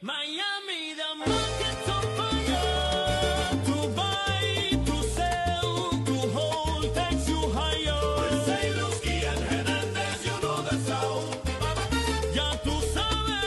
Miami, the market's on fire. To buy, to sell, to hold takes you higher. With Zalewski and Hernandez, you know the sound. Ya tú sabes.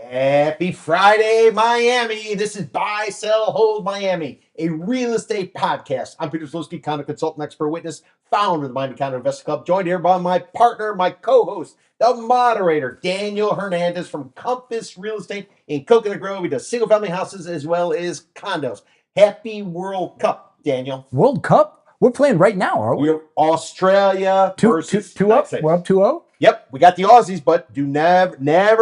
Happy Friday, Miami. This is Buy, Sell, Hold Miami, a real estate podcast. I'm Peter Zalewski, condo consultant, expert witness, founder of the Miami Condo Investing Club, joined here by my partner, my co-host, the moderator, Daniel Hernandez from Compass Real Estate in Coconut Grove. He does single-family houses as well as condos. Happy World Cup, Daniel. World Cup? We're playing right now, are we? We're Australia versus two up. We're up 2-0. Yep, we got the Aussies, but do never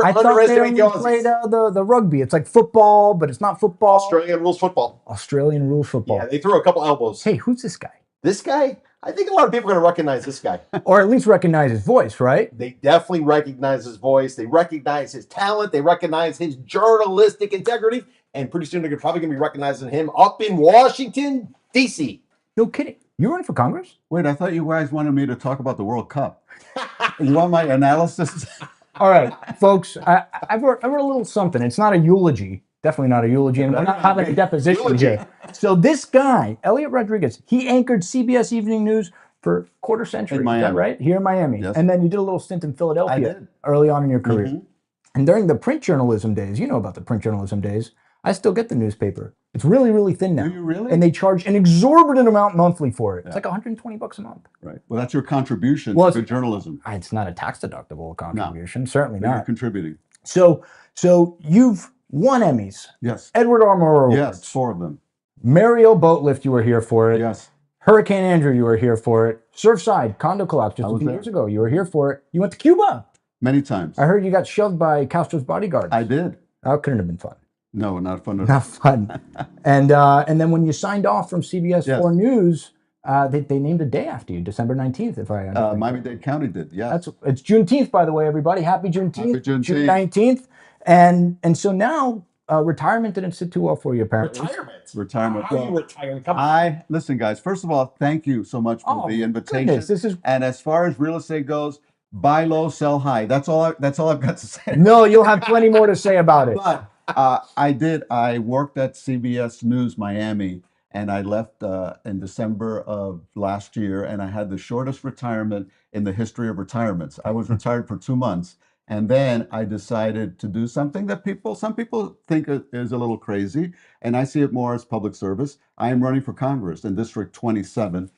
I thought they underestimate the only Aussies. played the rugby. It's like football, but it's not football. Australian rules football. Australian rules football. Yeah, they threw a couple elbows. Hey, who's this guy? This guy, I think a lot of people are going to recognize this guy. Or at least recognize his voice, right? They definitely recognize his voice. They recognize his talent. They recognize his journalistic integrity. And pretty soon they're probably going to be recognizing him up in Washington, D.C. No kidding. You running for Congress? Wait, I thought you guys wanted me to talk about the World Cup. You want my analysis? All right, folks, I wrote a little something. It's not a eulogy. Definitely not a eulogy. And we're not having a deposition here. So this guy, Eliott Rodriguez, he anchored CBS Evening News for a quarter century. In Miami. Is that right? Here in Miami. Yes. And then you did a little stint in Philadelphia I did. early on in your career. Mhm. And during the print journalism days, you know about the print journalism days, I still get the newspaper. It's really, really thin now. Do you really? And they charge an exorbitant amount monthly for it. It's Yeah. like $120 a month. Right. Well, that's your contribution Well, to journalism. It's not a tax deductible contribution. Certainly But you're not. contributing. So you've won Emmys. Yes. Edward R. Murrow Yes, Awards. 4 of them. Mariel Boatlift, you were here for it. Yes. Hurricane Andrew, you were here for it. Surfside, condo collapse just I a was few there. years ago. You were here for it. You went to Cuba. Many times. I heard you got shoved by Castro's bodyguards. I did. That couldn't have been fun. No, not fun. Not fun. And then when you signed off from CBS Yes. 4 News, they named a day after you, December 19th, if I understand. Miami-Dade County did, yes. It's Juneteenth, by the way, everybody. Happy Juneteenth. Happy Juneteenth. June 19th. And so now retirement didn't sit too well for you, apparently. Retirement. How are you retiring? Come on. Listen, guys, first of all, thank you so much for the invitation. Goodness, this is And as far as real estate goes, buy low, sell high. That's all I've got to say. no, you'll have plenty more to say about it. But I worked at CBS News Miami, and I left in December of last year, and I had the shortest retirement in the history of retirements. I was retired for 2 months, and then I decided to do something that some people think is a little crazy, and I see it more as public service. I am running for Congress in District 27.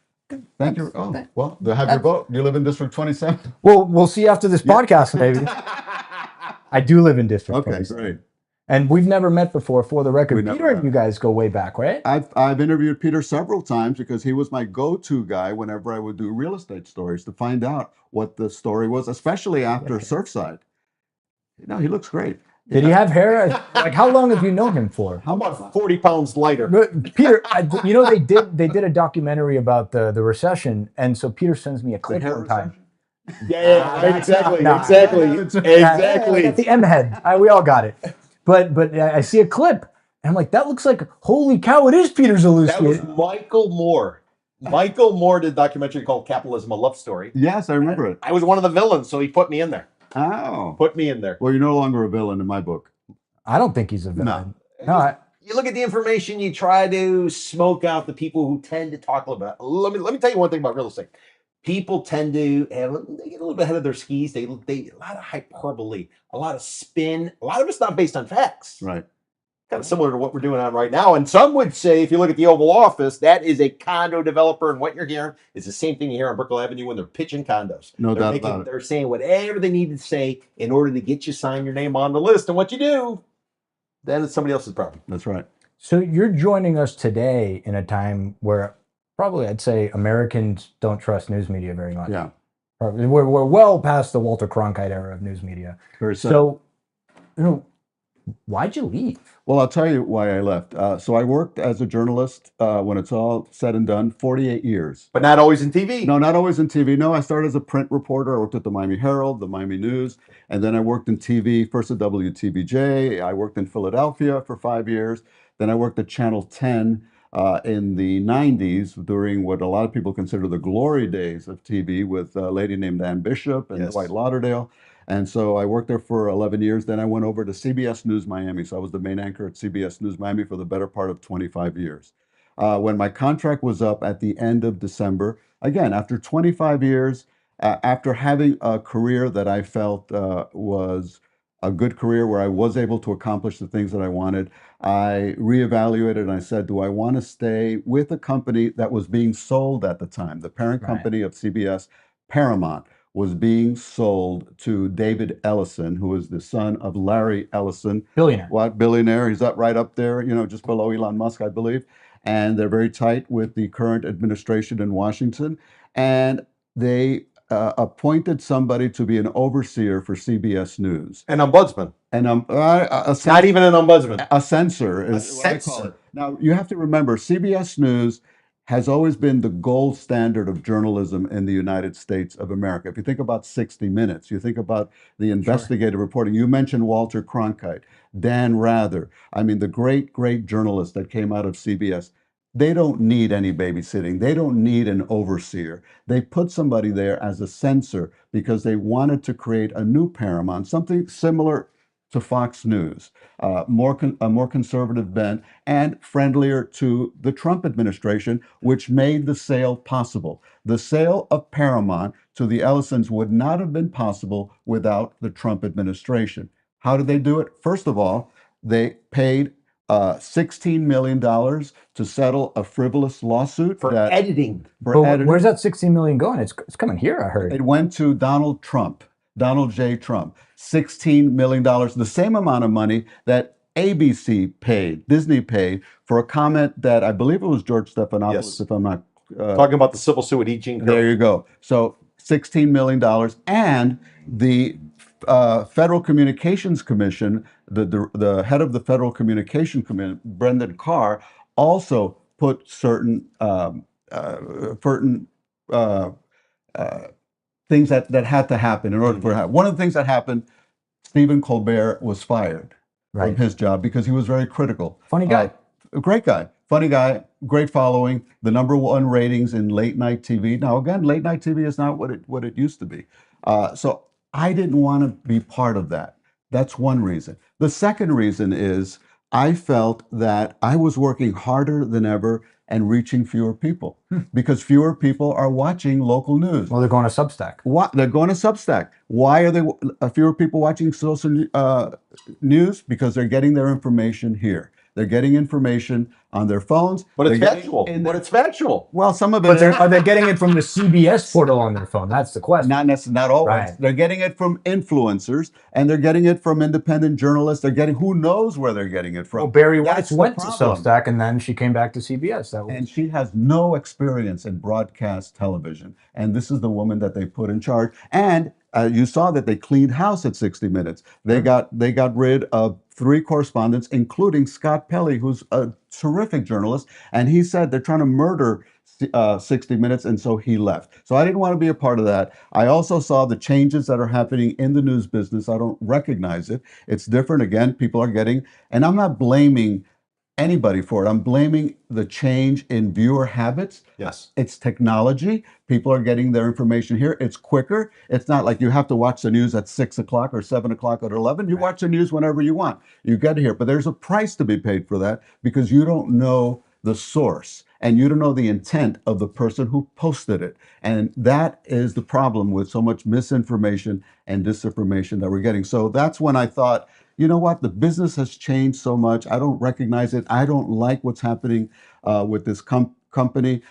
Thank you. Oh, well, have your vote. You live in District 27? Well, we'll see after this podcast, maybe. I do live in District Okay, 27. great. And we've never met before, for the record. We never Peter and have. you guys go way back, right? I've interviewed Peter several times because he was my go-to guy whenever I would do real estate stories to find out what the story was, especially after Surfside. You know, he looks great. Did he have hair? Like, how long have you known him for? How about 40 pounds lighter? But Peter, they did a documentary about the recession, and so Peter sends me a clip one time. Yeah, exactly. Nah. Exactly. At the M head, we all got it. But I see a clip, and I'm like, that looks like, holy cow, it is Peter Zalewski. That was Michael Moore. Michael Moore did a documentary called Capitalism, a Love Story. Yes, I remember it. I was one of the villains, so he put me in there. Oh. Put me in there. Well, you're no longer a villain in my book. I don't think he's a villain. No, You look at the information, you try to smoke out the people who tend to talk a little bit. Let me tell you one thing about real estate. People tend to they get a little bit ahead of their skis. They a lot of hyperbole, a lot of spin. A lot of it's not based on facts. Right. Kind of similar to what we're doing on right now. And some would say, if you look at the Oval Office, that is a condo developer, and what you're hearing is the same thing you hear on Brickell Avenue when they're pitching condos. No They're doubt about it. They're saying whatever they need to say in order to get you sign your name on the list. And what you do, then it's somebody else's problem. That's right. So you're joining us today in a time where probably I'd say Americans don't trust news media very much. Yeah. We're well past the Walter Cronkite era of news media. Very sad. So, why'd you leave? Well, I'll tell you why I left. So I worked as a journalist when it's all said and done, 48 years. But not always in TV. No, not always in TV. No, I started as a print reporter. I worked at the Miami Herald, the Miami News, and then I worked in TV, first at WTVJ. I worked in Philadelphia for 5 years. Then I worked at Channel 10 in the 90s during what a lot of people consider the glory days of TV with a lady named Ann Bishop and Yes. Dwight Lauderdale. And so I worked there for 11 years. Then I went over to CBS News Miami. So I was the main anchor at CBS News Miami for the better part of 25 years. When my contract was up at the end of December, again, after 25 years, after having a career that I felt was a good career where I was able to accomplish the things that I wanted, I reevaluated and I said, do I want to stay with a company that was being sold at the time? The parent Right. company of CBS, Paramount, was being sold to David Ellison, who is the son of Larry Ellison. Billionaire. What billionaire? He's up right up there, just below Elon Musk, I believe. And they're very tight with the current administration in Washington. And they appointed somebody to be an overseer for CBS News. An ombudsman. And It's not even an ombudsman. a censor A is what I call censor. it. Now, you have to remember, CBS News has always been the gold standard of journalism in the United States of America. If you think about 60 Minutes, you think about the investigative reporting. You mentioned Walter Cronkite, Dan Rather. I mean, the great, great journalists that came out of CBS. They don't need any babysitting. They don't need an overseer. They put somebody there as a censor because they wanted to create a new Paramount, something similar to Fox News, a more conservative bent and friendlier to the Trump administration, which made the sale possible. The sale of Paramount to the Ellisons would not have been possible without the Trump administration. How did they do it? First of all, they paid $16 million to settle a frivolous lawsuit For editing. But where's that 16 million going? It's coming here, I heard. It went to Donald J. Trump, $16 million, the same amount of money that ABC paid, Disney paid, for a comment that I believe it was George Stephanopoulos, Yes. if I'm not. Talking about the civil suit with E. Jean Carroll. There you go. So $16 million. And the Federal Communications Commission, the head of the Federal Communications Commission, Brendan Carr, also put certain things that had to happen in order for it. One of the things that happened, Stephen Colbert was fired from his job because he was very critical. Funny guy. A great guy, funny guy, great following, the #1 ratings in late night TV. Now, again, late night TV is not what it used to be. So I didn't want to be part of that. That's one reason. The second reason is I felt that I was working harder than ever and reaching fewer people because fewer people are watching local news. Well, they're going to Substack. They're going to Substack. Why are they fewer people watching social news? Because they're getting their information here. They're getting information on their phones. But it's factual. But it's factual. Well, some of it. But are they getting it from the CBS portal on their phone? That's the question. Not necessarily, not always. Right. They're getting it from influencers, and they're getting it from independent journalists. They're getting who knows where they're getting it from. Well, Barry That's Weiss the went to problem. Substack, and then she came back to CBS. That was And she has no experience in broadcast television. And this is the woman that they put in charge. And you saw that they cleaned house at 60 Minutes. They got rid of 3 correspondents, including Scott Pelley, who's a terrific journalist. And he said they're trying to murder 60 Minutes, and so he left. So I didn't want to be a part of that. I also saw the changes that are happening in the news business. I don't recognize it. It's different. Again, people are getting, and I'm not blaming anybody for it. I'm blaming the change in viewer habits. Yes. It's technology. People are getting their information here. It's quicker. It's not like you have to watch the news at 6 o'clock or 7 o'clock or 11. You watch the news whenever you want. You get it here. But there's a price to be paid for that because you don't know the source and you don't know the intent of the person who posted it. And that is the problem with so much misinformation and disinformation that we're getting. So that's when I thought, you know what? The business has changed so much. I don't recognize it. I don't like what's happening with this company.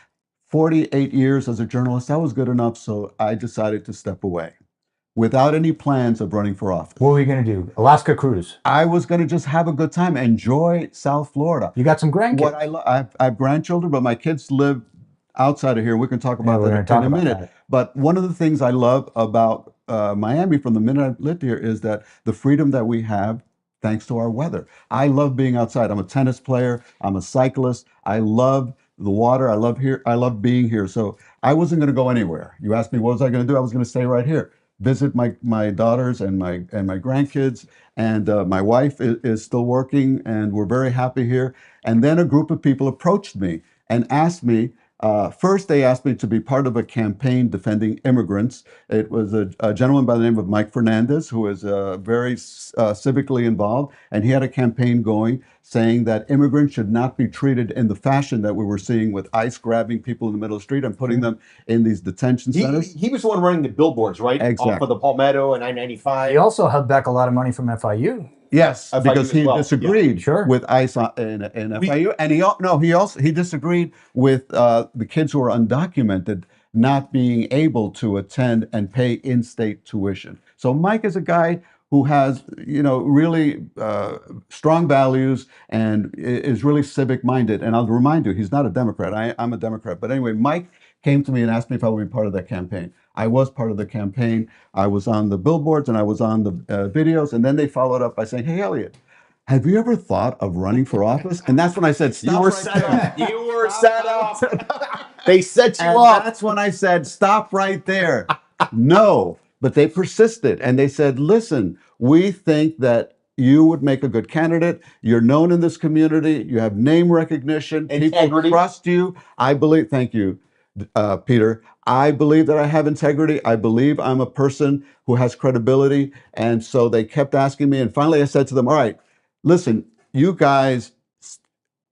48 years as a journalist, that was good enough. So I decided to step away without any plans of running for office. What were you going to do? Alaska cruise. I was going to just have a good time, enjoy South Florida. You got some grandkids. What I have grandchildren, but my kids live outside of here. We can talk about that in a minute. That. But one of the things I love about Miami from the minute I've lived here is that the freedom that we have thanks to our weather. I love being outside. I'm a tennis player. I'm a cyclist. I love the water. I love being here. So I wasn't going to go anywhere. You asked me what was I going to do? I was going to stay right here. visit my daughters and my grandkids. And my wife is still working, and we're very happy here. And then a group of people approached me and asked me. First, they asked me to be part of a campaign defending immigrants. It was a gentleman by the name of Mike Fernandez, who is very civically involved, and he had a campaign going saying that immigrants should not be treated in the fashion that we were seeing with ICE grabbing people in the middle of the street and putting them in these detention centers. He was the one running the billboards, right? Exactly. Off of the Palmetto and I-95. He also held back a lot of money from FIU. Yes, FIU because as he well. disagreed Yeah, sure. with ICE in FIU, and he disagreed with the kids who are undocumented not being able to attend and pay in-state tuition. So Mike is a guy who has, really strong values and is really civic-minded. And I'll remind you, he's not a Democrat. I'm a Democrat. But anyway, Mike came to me and asked me if I would be part of that campaign. I was part of the campaign. I was on the billboards and I was on the videos. And then they followed up by saying, "Hey, Eliott, have you ever thought of running for office?" And that's when I said, "Stop right there." You were set up. They set you And up. that's when I said, "Stop right there." No, but they persisted and they said, "Listen, we think that you would make a good candidate. You're known in this community. You have name recognition. People Integrity. trust you. I believe." Thank you, Peter. I believe that I have integrity. I believe I'm a person who has credibility. And so they kept asking me. And finally, I said to them, "All right, listen, you guys,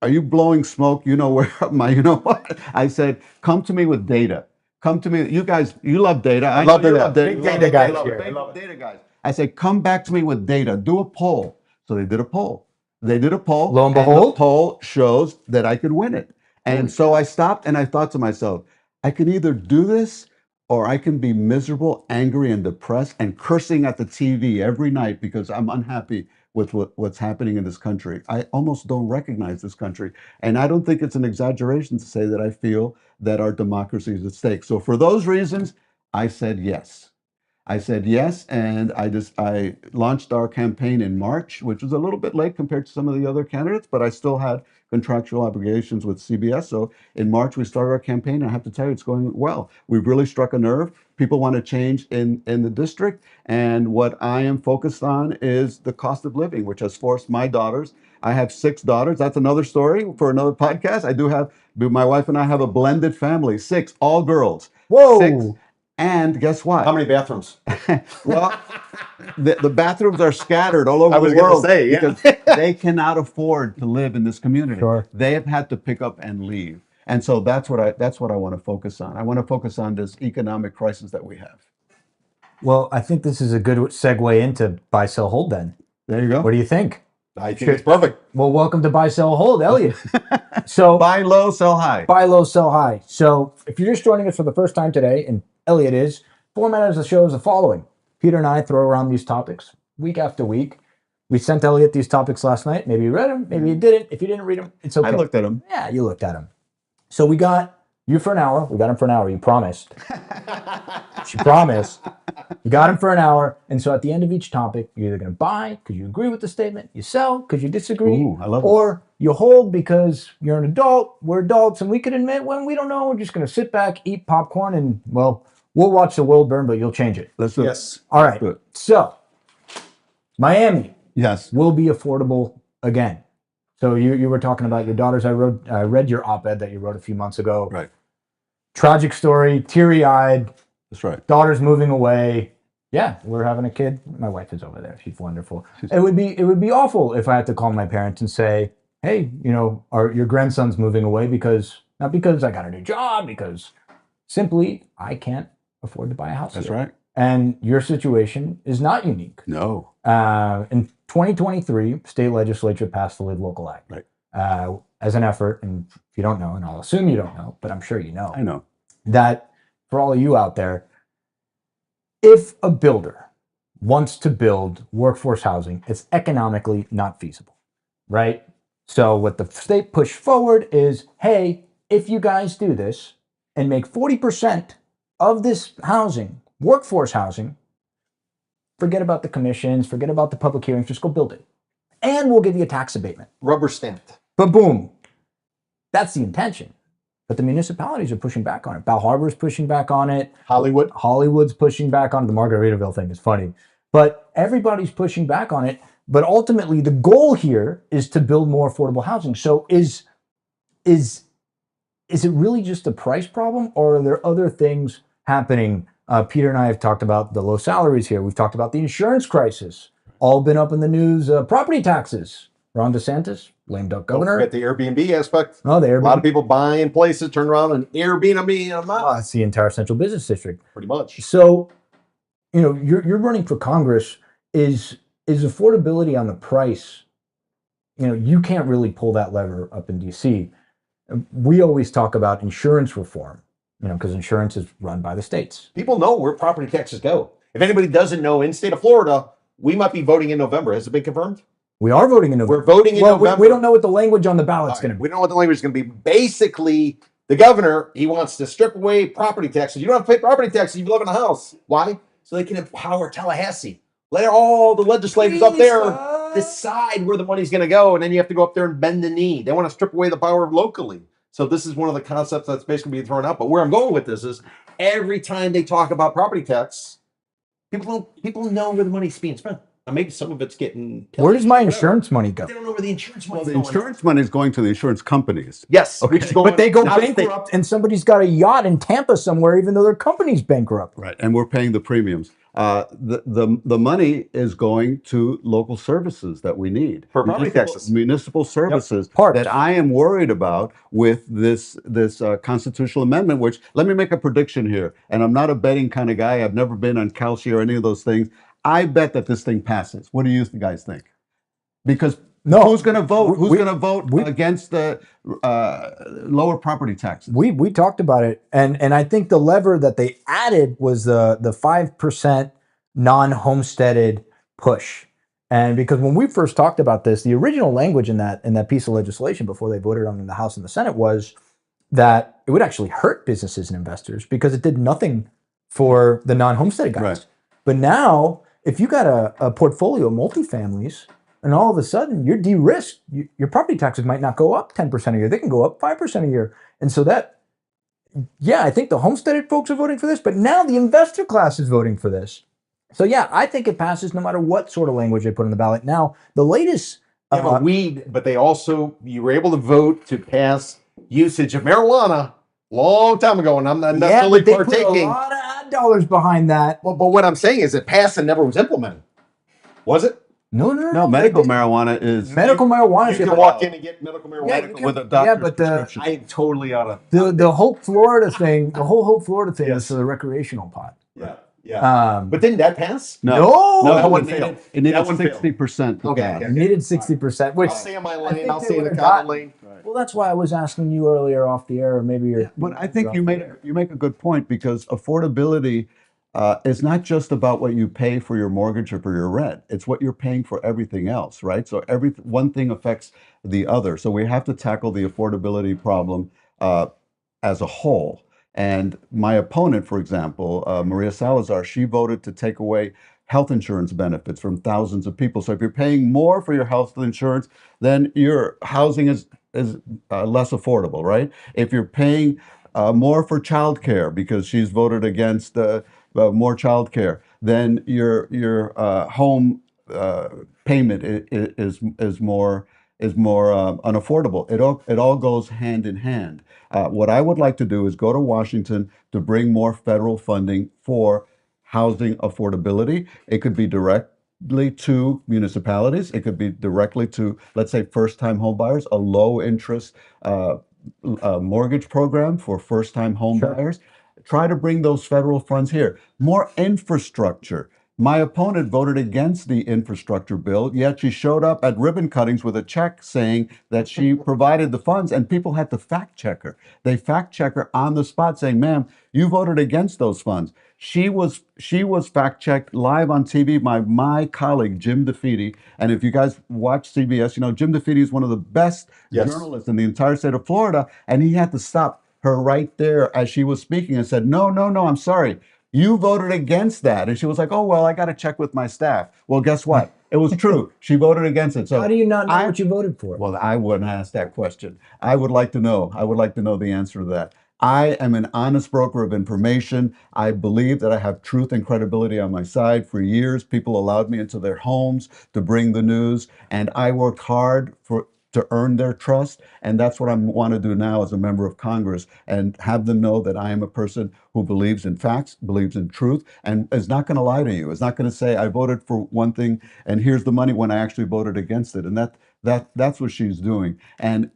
are you blowing smoke? You know where you know what?" I said, "Come to me with data. Come to me. You guys, you love data. I love know you data. love data. Big You data love guys data. here. Big data guys." I said, "Come back to me with data. Do a poll." So they did a poll. They did a poll. Lo and the behold? poll shows that I could win it. And so I stopped and I thought to myself, I can either do this or I can be miserable, angry, and depressed and cursing at the TV every night because I'm unhappy with what's happening in this country. I almost don't recognize this country. And I don't think it's an exaggeration to say that I feel that our democracy is at stake. So for those reasons, I said yes. I said yes, and I launched our campaign in March, which was a little bit late compared to some of the other candidates, but I still had contractual obligations with CBS. So in March we started our campaign, and I have to tell you, it's going well. We've really struck a nerve. People want to change in the district, and what I am focused on is the cost of living, which has forced my daughters. I have 6 daughters. That's another story for another podcast. My wife and I have a blended family, 6, all girls. Whoa. 6. And guess what? How many bathrooms? Well, the bathrooms are scattered all over I was the gonna world say, yeah. because they cannot afford to live in this community. Sure. They have had to pick up and leave. And so that's what I want to focus on. I want to focus on this economic crisis that we have. Well, I think this is a good segue into buy, sell, hold then. There you go. What do you think? I think it's perfect. Well, welcome to buy, sell, hold, Eliott. So Buy low, sell high. buy low, sell high. So if you're just joining us for the first time today, and Eliott is, format of the show is the following. Peter and I throw around these topics week after week. We sent Eliott these topics last night. Maybe you read them, maybe you didn't. If you didn't read them, it's okay. I looked at them. Yeah, you looked at them. So we got you for an hour. We got him for an hour. You promised. She promised. You got him for an hour. And so at the end of each topic, you're either going to buy because you agree with the statement, you sell because you disagree, Ooh, I love it. or you hold because you're an adult, we're adults, and we can admit when we don't know, we're just going to sit back, eat popcorn, and, well, we'll watch the world burn, but you'll change it. Let's do Yes. it. All right. do it. So Miami Yes. will be affordable again. So you were talking about your daughters. I read your op-ed that you wrote a few months ago. Right. Tragic story, teary-eyed, That's right. daughter's moving away. Yeah, we're having a kid. My wife is over there. She's wonderful. It would be awful if I had to call my parents and say, "Hey, your grandson's moving away because not because I got a new job, because simply I can't afford to buy a house." That's here." right. And your situation is not unique. No. In 2023, state legislature passed the Live Local Act. Right. As an effort, and if you don't know, and I'll assume you don't know, but I'm sure you know, I know. that for all of you out there, if a builder wants to build workforce housing, it's economically not feasible, right? So what the state pushed forward is, hey, if you guys do this and make 40% of this housing workforce housing, forget about the commissions, forget about the public hearings, just go build it. And we'll give you a tax abatement. Rubber stamped. But boom, that's the intention. but the municipalities are pushing back on it. Bal Harbor's pushing back on it. Hollywood. Hollywood's pushing back on it. The Margaritaville thing is funny, but everybody's pushing back on it. But ultimately, the goal here is to build more affordable housing. So is it really just a price problem, or are there other things happening? Peter and I have talked about the low salaries here. We've talked about the insurance crisis. All been up in the news. Property taxes. Ron DeSantis, lame duck governor. Don't forget the Airbnb aspect. Oh, the Airbnb. A lot of people buying places, turn around and Airbnb them out. That's the entire central business district. Pretty much. So, you're running for Congress. Is affordability on the price? You can't really pull that lever up in DC. We always talk about insurance reform, because insurance is run by the states. People know where property taxes go. If anybody doesn't know, in the state of Florida, we might be voting in November. Has it been confirmed? We are voting in November. We're voting in November. We don't know what the language on the ballot's going to be. We don't know what the language is going to be. Basically, the governor, he wants to strip away property taxes. You don't have to pay property taxes if you live in a house. Why? So they can empower Tallahassee. Let all the legislators up there decide where the money's going to go, and then you have to go up there and bend the knee. They want to strip away the power locally. So this is one of the concepts that's basically being thrown out. But where I'm going with this is every time they talk about property tax, people know where the money's being spent. Now maybe some of it's getting... Where does my insurance money go? They don't know where the insurance money Well, the insurance money is going to the insurance companies. Yes. Okay. But they go bankrupt, and somebody's got a yacht in Tampa somewhere, even though their company's bankrupt. Right, and we're paying the premiums. The money is going to local services that we need For property taxes. municipal services Parks. that I am worried about with this constitutional amendment. Which, let me make a prediction here, and I'm not a betting kind of guy. I've never been on Kalshi or any of those things. I bet that this thing passes. What do you guys think? Because who's going to vote? Who's going to vote against the lower property taxes? We talked about it, and I think the lever that they added was the 5% non-homesteaded push. And because when we first talked about this, the original language in that piece of legislation before they voted on it in the House and the Senate was that it would actually hurt businesses and investors because it did nothing for the non-homesteaded guys. Right. But now, if you got a portfolio of multifamilies, and all of a sudden you're de-risked, your property taxes might not go up 10% a year. They can go up 5% a year. And so I think the homesteaded folks are voting for this, but now the investor class is voting for this. So I think it passes no matter what sort of language they put on the ballot. Now, the latest... but they also, you were able to vote to pass usage of marijuana long time ago, and I'm not necessarily they partaking. put a lot of ad dollars behind that. Well, but what I'm saying is it passed and never was implemented. Was it? No. Medical marijuana is... Medical marijuana. You can walk in and get medical marijuana with a doctor's but prescription. I am totally out of... the Hope Florida thing, the whole Hope Florida thing is for the recreational pot. Yeah. But didn't that pass? No, that one failed. It needed That one failed. 60%. Okay. it needed 60%. Which I'll stay in my I lane. think I'll they stay in the would've common gotten- lane. Well, that's why I was asking you earlier off the air, or maybe you're... But I think you make a good point, because affordability is not just about what you pay for your mortgage or for your rent. It's what you're paying for everything else, right? So one thing affects the other. So we have to tackle the affordability problem as a whole. And my opponent, for example, Maria Salazar, she voted to take away health insurance benefits from thousands of people. So if you're paying more for your health insurance, then your housing is less affordable, right? If you're paying more for childcare, because she's voted against more childcare, then your home payment is more unaffordable. It all goes hand in hand. What I would like to do is go to Washington to bring more federal funding for housing affordability. It could be directly to municipalities. It could be directly to, let's say, first-time home buyers, a low-interest mortgage program for first-time home buyers. Try to bring those federal funds here. More infrastructure. My opponent voted against the infrastructure bill, yet she showed up at ribbon cuttings with a check saying that she provided the funds, and people had to fact check her. They fact check her on the spot saying, ma'am, you voted against those funds. She was fact checked live on TV by my colleague, Jim DeFede. And if you guys watch CBS, you know, Jim DeFede is one of the best journalists in the entire state of Florida. And he had to stop her right there as she was speaking and said, no, I'm sorry. You voted against that. And she was like, oh, well, I got to check with my staff. Well, guess what? It was true. She voted against it. So How do you not know I- what you voted for? Well, I wouldn't ask that question. I would like to know. I would like to know the answer to that. I am an honest broker of information. I believe that I have truth and credibility on my side. For years, people allowed me into their homes to bring the news, and I worked hard to earn their trust. And that's what I want to do now as a member of Congress, and have them know that I am a person who believes in facts, believes in truth, and is not going to lie to you. Is not going to say I voted for one thing and here's the money when I actually voted against it. And that's what she's doing. And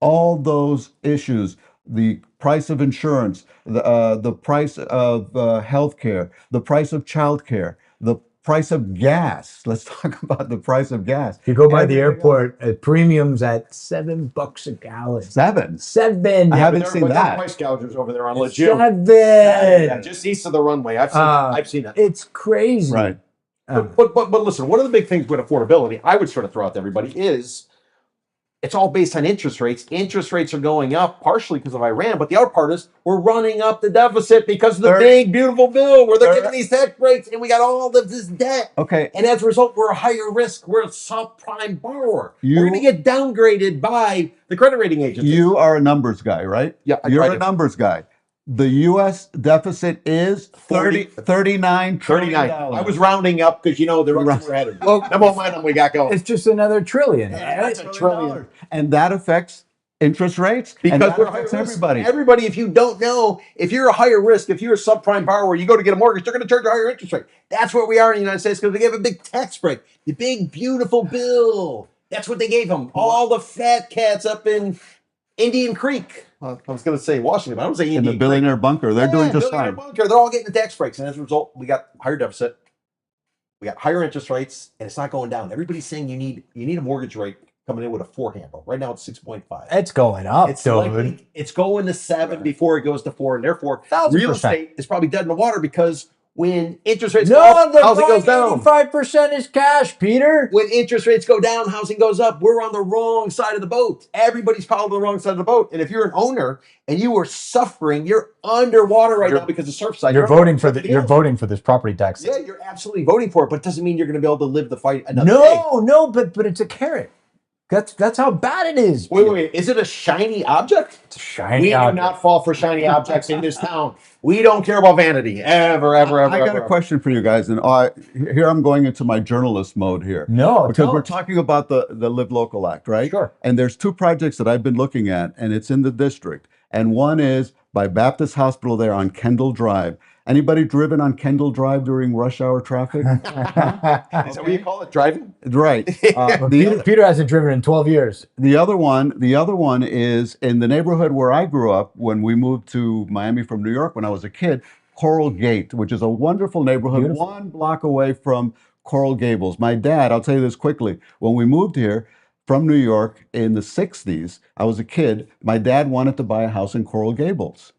all those issues, the price of insurance, the price of healthcare, the price of childcare, the price of gas. Let's talk about the price of gas. If you go by the Everything airport, premiums at $7 a gallon. else. Seven. Seven. I haven't But seen they're that. price gougers over there on Legit. Seven. Yeah, just east of the runway. Uh, I've seen it. It's crazy. Right. But listen, one of the big things with affordability, I would sort of throw out to everybody is it's all based on interest rates. Interest rates are going up partially because of Iran, but the other part is we're running up the deficit because of the big, beautiful bill where they're giving these tax breaks and we got all of this debt. Okay. And as a result, we're a higher risk. We're a subprime borrower. We're You- going to get downgraded by the credit rating agencies. You are a numbers guy, right? Yeah, I You're try a to. numbers guy. The U.S. deficit is 39 trillion 39. dollars. I was rounding up because, the Russians were ahead of me. Well, The momentum we got going. It's just another trillion. That's a trillion. And that affects interest rates. and Because that we're affects higher risk. everybody. Everybody, if you don't know, if you're a higher risk, if you're a subprime borrower, you go to get a mortgage, they're going to charge a higher interest rate. That's where we are in the United States because they gave a big tax break. The big, beautiful bill. That's what they gave them. All the fat cats up in Indian Creek. I was going to say Washington, but I don't say In Indian the Creek. billionaire bunker, they're doing just billionaire fine. bunker. They're all getting the tax breaks. And as a result, we got higher deficit. We got higher interest rates, and it's not going down. Everybody's saying you need a mortgage rate coming in with a 4 handle. Right now it's 6.5. It's going up, It's dude. likely it's going to 7 before it goes to 4, and therefore 1,000%. real estate is probably dead in the water because when interest rates No, go up, the housing goes down. 85% is cash, Peter. When interest rates go down, housing goes up. We're on the wrong side of the boat. Everybody's following the wrong side of the boat. And if you're an owner and you are suffering, you're underwater right now because of Surfside. You're voting for this property tax. Yeah, you're absolutely voting for it, but it doesn't mean you're going to be able to live the fight another day. No, but it's a carrot. That's how bad it is. Wait. Is it a shiny object? It's a shiny We do object. not fall for shiny objects in this town. We don't care about vanity. Ever. I got a question for you guys, and here I'm going into my journalist mode here. No, because don't. we're talking about the Live Local Act, right? Sure. And there's two projects that I've been looking at, and it's in the district. And one is by Baptist Hospital there on Kendall Drive. Anybody driven on Kendall Drive during rush hour traffic? Is that what you call it? Driving? Right. Peter hasn't driven in 12 years. The other one is in the neighborhood where I grew up when we moved to Miami from New York when I was a kid, Coral Gate, which is a wonderful neighborhood, Beautiful. 1 block away from Coral Gables. My dad, I'll tell you this quickly, when we moved here from New York in the 60s, I was a kid, my dad wanted to buy a house in Coral Gables.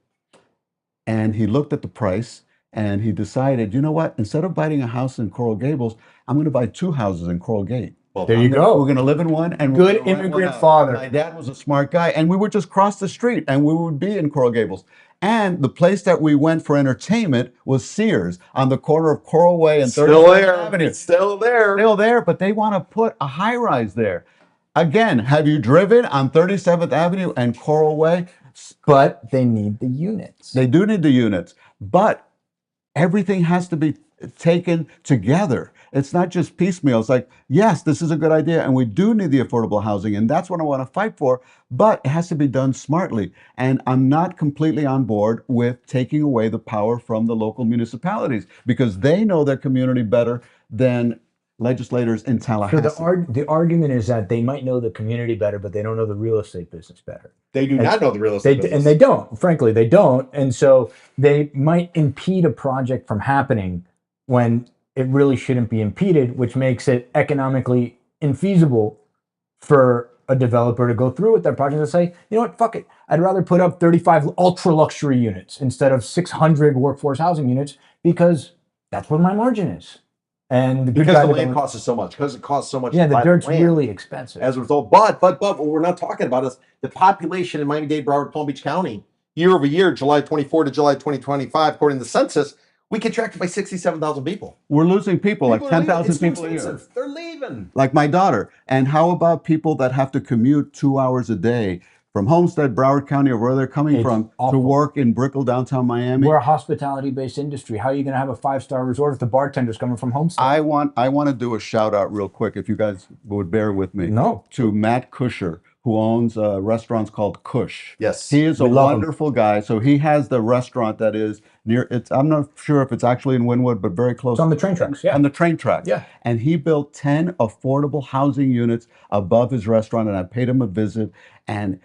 And he looked at the price and he decided, you know what, instead of buying a house in Coral Gables, I'm going to buy 2 houses in Coral Gate. Well, There you go. We're going to live in one, and Good we're gonna rent immigrant one out. father. My dad was a smart guy, and we would just cross the street, and we would be in Coral Gables. And the place that we went for entertainment was Sears on the corner of Coral Way and 37th Avenue. It's still there. Still there, but they want to put a high-rise there. Again, have you driven on 37th Avenue and Coral Way? But they need the units. They do need the units, but everything has to be taken together. It's not just piecemeal. It's like, yes, this is a good idea, and we do need the affordable housing, and that's what I want to fight for, but it has to be done smartly. And I'm not completely on board with taking away the power from the local municipalities because they know their community better than legislators in Tallahassee. So the argument is that they might know the community better, but they don't know the real estate business better. They do not know the real estate business. And they don't. Frankly, they don't. And so they might impede a project from happening when it really shouldn't be impeded, which makes it economically infeasible for a developer to go through with their project and say, you know what, fuck it. I'd rather put up 35 ultra luxury units instead of 600 workforce housing units because that's where my margin is. And the good Because guy the that land don't- costs us so much. Because it costs so much. yeah, to the buy dirt's land. really expensive. As a result, but what we're not talking about is the population in Miami-Dade, Broward, Palm Beach County, year over year, July 24 to July 2025, according to the census, We contracted by 67,000 people. We're losing people, like People are leaving. 10,000 It's too people a year. expensive. They're leaving. Like my daughter. And how about people that have to commute 2 hours a day from Homestead, Broward County, or where they're coming It's from awful. to work in Brickell, downtown Miami? We're a hospitality-based industry. How are you going to have a 5-star resort if the bartender's coming from Homestead? I want to do a shout out real quick, if you guys would bear with me. No. To Matt Kusher, who owns restaurants called Kush. Yes. He is a We love him. wonderful guy. So he has the restaurant that is near. I'm not sure if it's actually in Wynwood, but very close. It's on the train tracks, yeah. On the train tracks. Yeah. And he built 10 affordable housing units above his restaurant, and I paid him a visit. And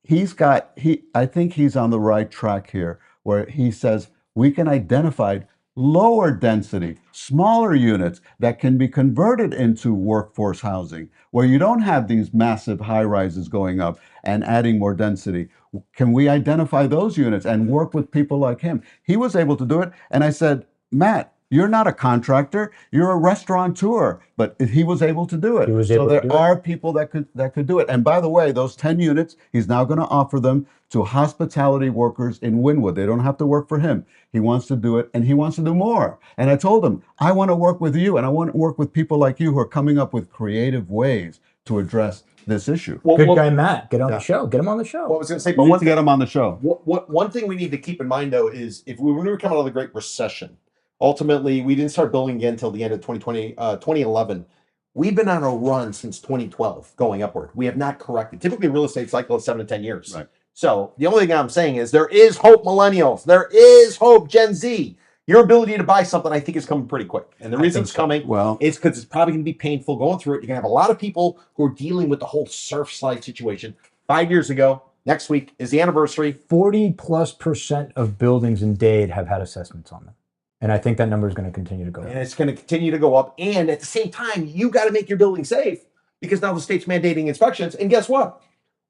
I think he's on the right track here, where he says we can identify lower density, smaller units that can be converted into workforce housing, where you don't have these massive high rises going up and adding more density. Can we identify those units and work with people like him? He was able to do it. And I said, Matt, you're not a contractor, you're a restaurateur, but he was able to do it. He was So able to there do it. are people that could do it. And by the way, those 10 units, he's now going to offer them to hospitality workers in Wynwood. They don't have to work for him. He wants to do it, and he wants to do more. And I told him, I want to work with you, and I want to work with people like you who are coming up with creative ways to address this issue. Good guy, Matt. Get on the show. Get him on the show. What I was going to say, We but need to get him on the show. one thing we need to keep in mind, though, is when we were coming out of the Great Recession, ultimately, we didn't start building again until the end of 2011. We've been on a run since 2012 going upward. We have not corrected. Typically, real estate cycle is 7 to 10 years. Right. So the only thing I'm saying is there is hope, millennials. There is hope, Gen Z. Your ability to buy something, I think, is coming pretty quick. And the reason it's coming is because it's probably going to be painful going through it. You're going to have a lot of people who are dealing with the whole Surfside situation. 5 years ago, next week is the anniversary. 40+% of buildings in Dade have had assessments on them. And I think that number is going to continue to go up. And it's going to continue to go up. And at the same time, you got to make your building safe because now the state's mandating inspections. And guess what?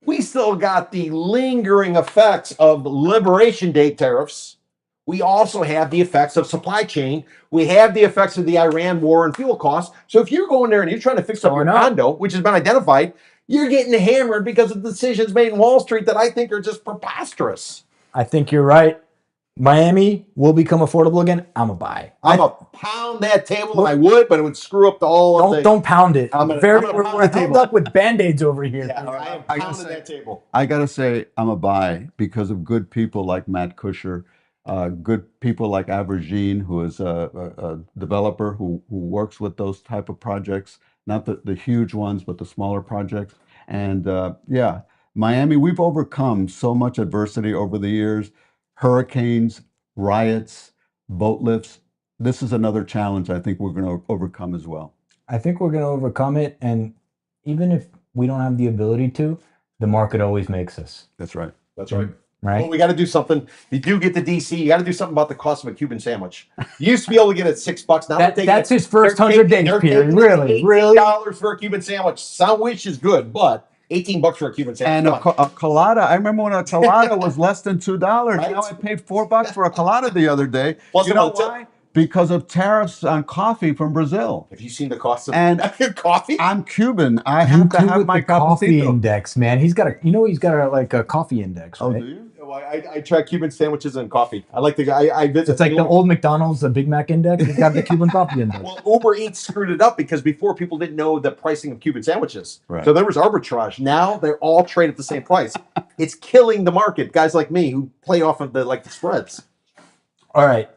We still got the lingering effects of Liberation Day tariffs. We also have the effects of supply chain. We have the effects of the Iran war and fuel costs. So if you're going there and you're trying to fix up your condo, which has been identified, you're getting hammered because of decisions made in Wall Street that I think are just preposterous. I think you're right. Miami will become affordable again. I'm a buy. I'm a pound that table, and I would, but it would screw up the whole. Don't pound it. I'm We're pound the held table. up with band-aids over here. Yeah, I am pounding that table. I gotta say, I'm a buy because of good people like Matt Kusher, good people like Avergine, who is a developer who works with those type of projects, not the huge ones, but the smaller projects. And yeah, Miami, we've overcome so much adversity over the years. Hurricanes, riots, boat lifts. This is another challenge I think we're going to overcome as well. I think we're going to overcome it. And even if we don't have the ability to, the market always makes us. That's right. That's right. Right. Well, we got to do something. You do get to DC. You got to do something about the cost of a Cuban sandwich. You used to be able to get it at $6. Now That's his first 100 days, Peter. Really? $18 for a Cuban sandwich. Sandwich is good, but $18 for a Cuban sandwich. And a colada. I remember when a colada was less than $2. Right? Now I paid $4 for a colada the other day. Plus you know about why? Because of tariffs on coffee from Brazil. Have you seen the cost of coffee? I'm Cuban. I have to have my coffee cafecito. index, man. He's got a coffee index. Oh, Right? do you? Well, I track Cuban sandwiches and coffee. I like the I visit. It's like the old McDonald's, the Big Mac index. He's got the Cuban coffee index. Well, Uber Eats screwed it up because before people didn't know the pricing of Cuban sandwiches. Right. So there was arbitrage. Now they're all trade at the same price. It's killing the market. Guys like me who play off of the spreads. All right.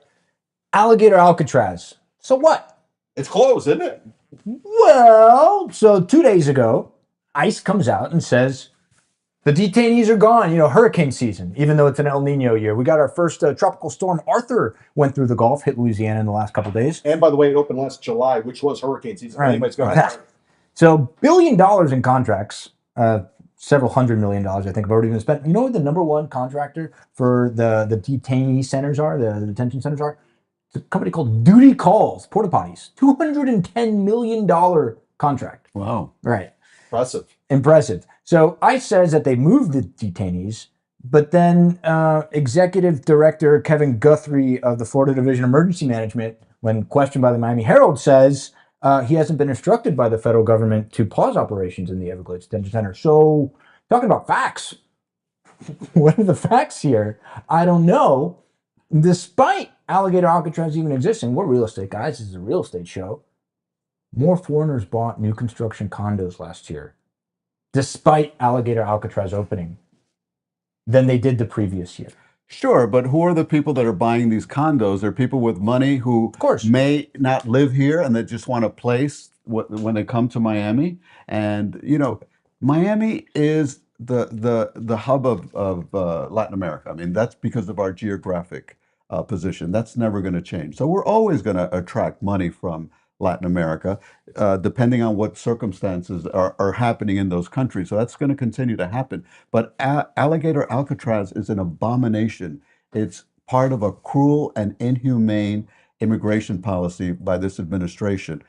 Alligator Alcatraz. So what? It's closed, isn't it? Well, so 2 days ago, ICE comes out and says the detainees are gone. Hurricane season, even though it's an El Nino year. We got our first tropical storm. Arthur went through the Gulf, hit Louisiana in the last couple of days. And by the way, it opened last July, which was hurricane season. Right. Anyways, go ahead. So $1 billion in contracts, several $100 million, I think, have already been spent. You know what the number one contractor for the detainee centers are, the detention centers are? It's a company called Duty Calls, porta potties. $210 million contract. Wow. Right. Impressive. So ICE says that they moved the detainees, but then Executive Director Kevin Guthrie of the Florida Division of Emergency Management, when questioned by the Miami Herald, says he hasn't been instructed by the federal government to pause operations in the Everglades Detention Center. So talking about facts, what are the facts here? I don't know. Despite Alligator Alcatraz even exists, and we're real estate guys, this is a real estate show. More foreigners bought new construction condos last year, despite Alligator Alcatraz opening, than they did the previous year. Sure, but who are the people that are buying these condos? They're people with money who Of course. may not live here and they just want a place when they come to Miami. And you know, Miami is the hub of Latin America. I mean, that's because of our geographic position. That's never going to change. So we're always going to attract money from Latin America, depending on what circumstances are happening in those countries. So that's going to continue to happen. But Alligator Alcatraz is an abomination. It's part of a cruel and inhumane immigration policy by this administration.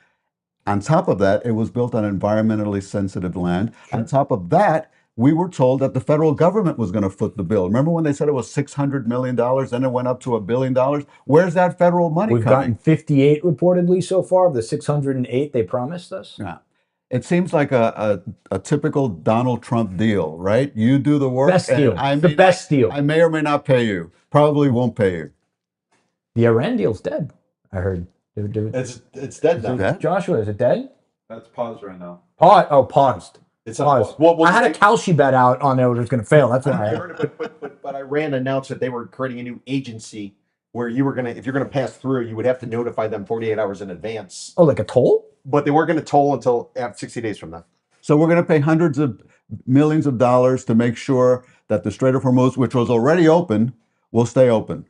On top of that, it was built on environmentally sensitive land. On top of that, we were told that the federal government was going to foot the bill. Remember when they said it was $600 million, then it went up to $1 billion? Where's that federal money We've coming? gotten 58 reportedly so far of the 608 they promised us. Yeah. It seems like a typical Donald Trump deal, right? You do the work. Best and deal. I The may best not- deal. I may or may not pay you. Probably won't pay you. The Iran deal's dead, I heard. It's dead now. Dead? Joshua, is it dead? That's paused right now. Paused. It's Paused. Well, I had a Kalshi bet out on there, it was going to fail. That's why. I heard it, but Iran announced that they were creating a new agency where you were if you're gonna pass through, you would have to notify them 48 hours in advance. Oh, like a toll? But they weren't going to toll until after 60 days from now. So we're going to pay hundreds of millions of dollars to make sure that the Strait of Hormuz, which was already open, will stay open.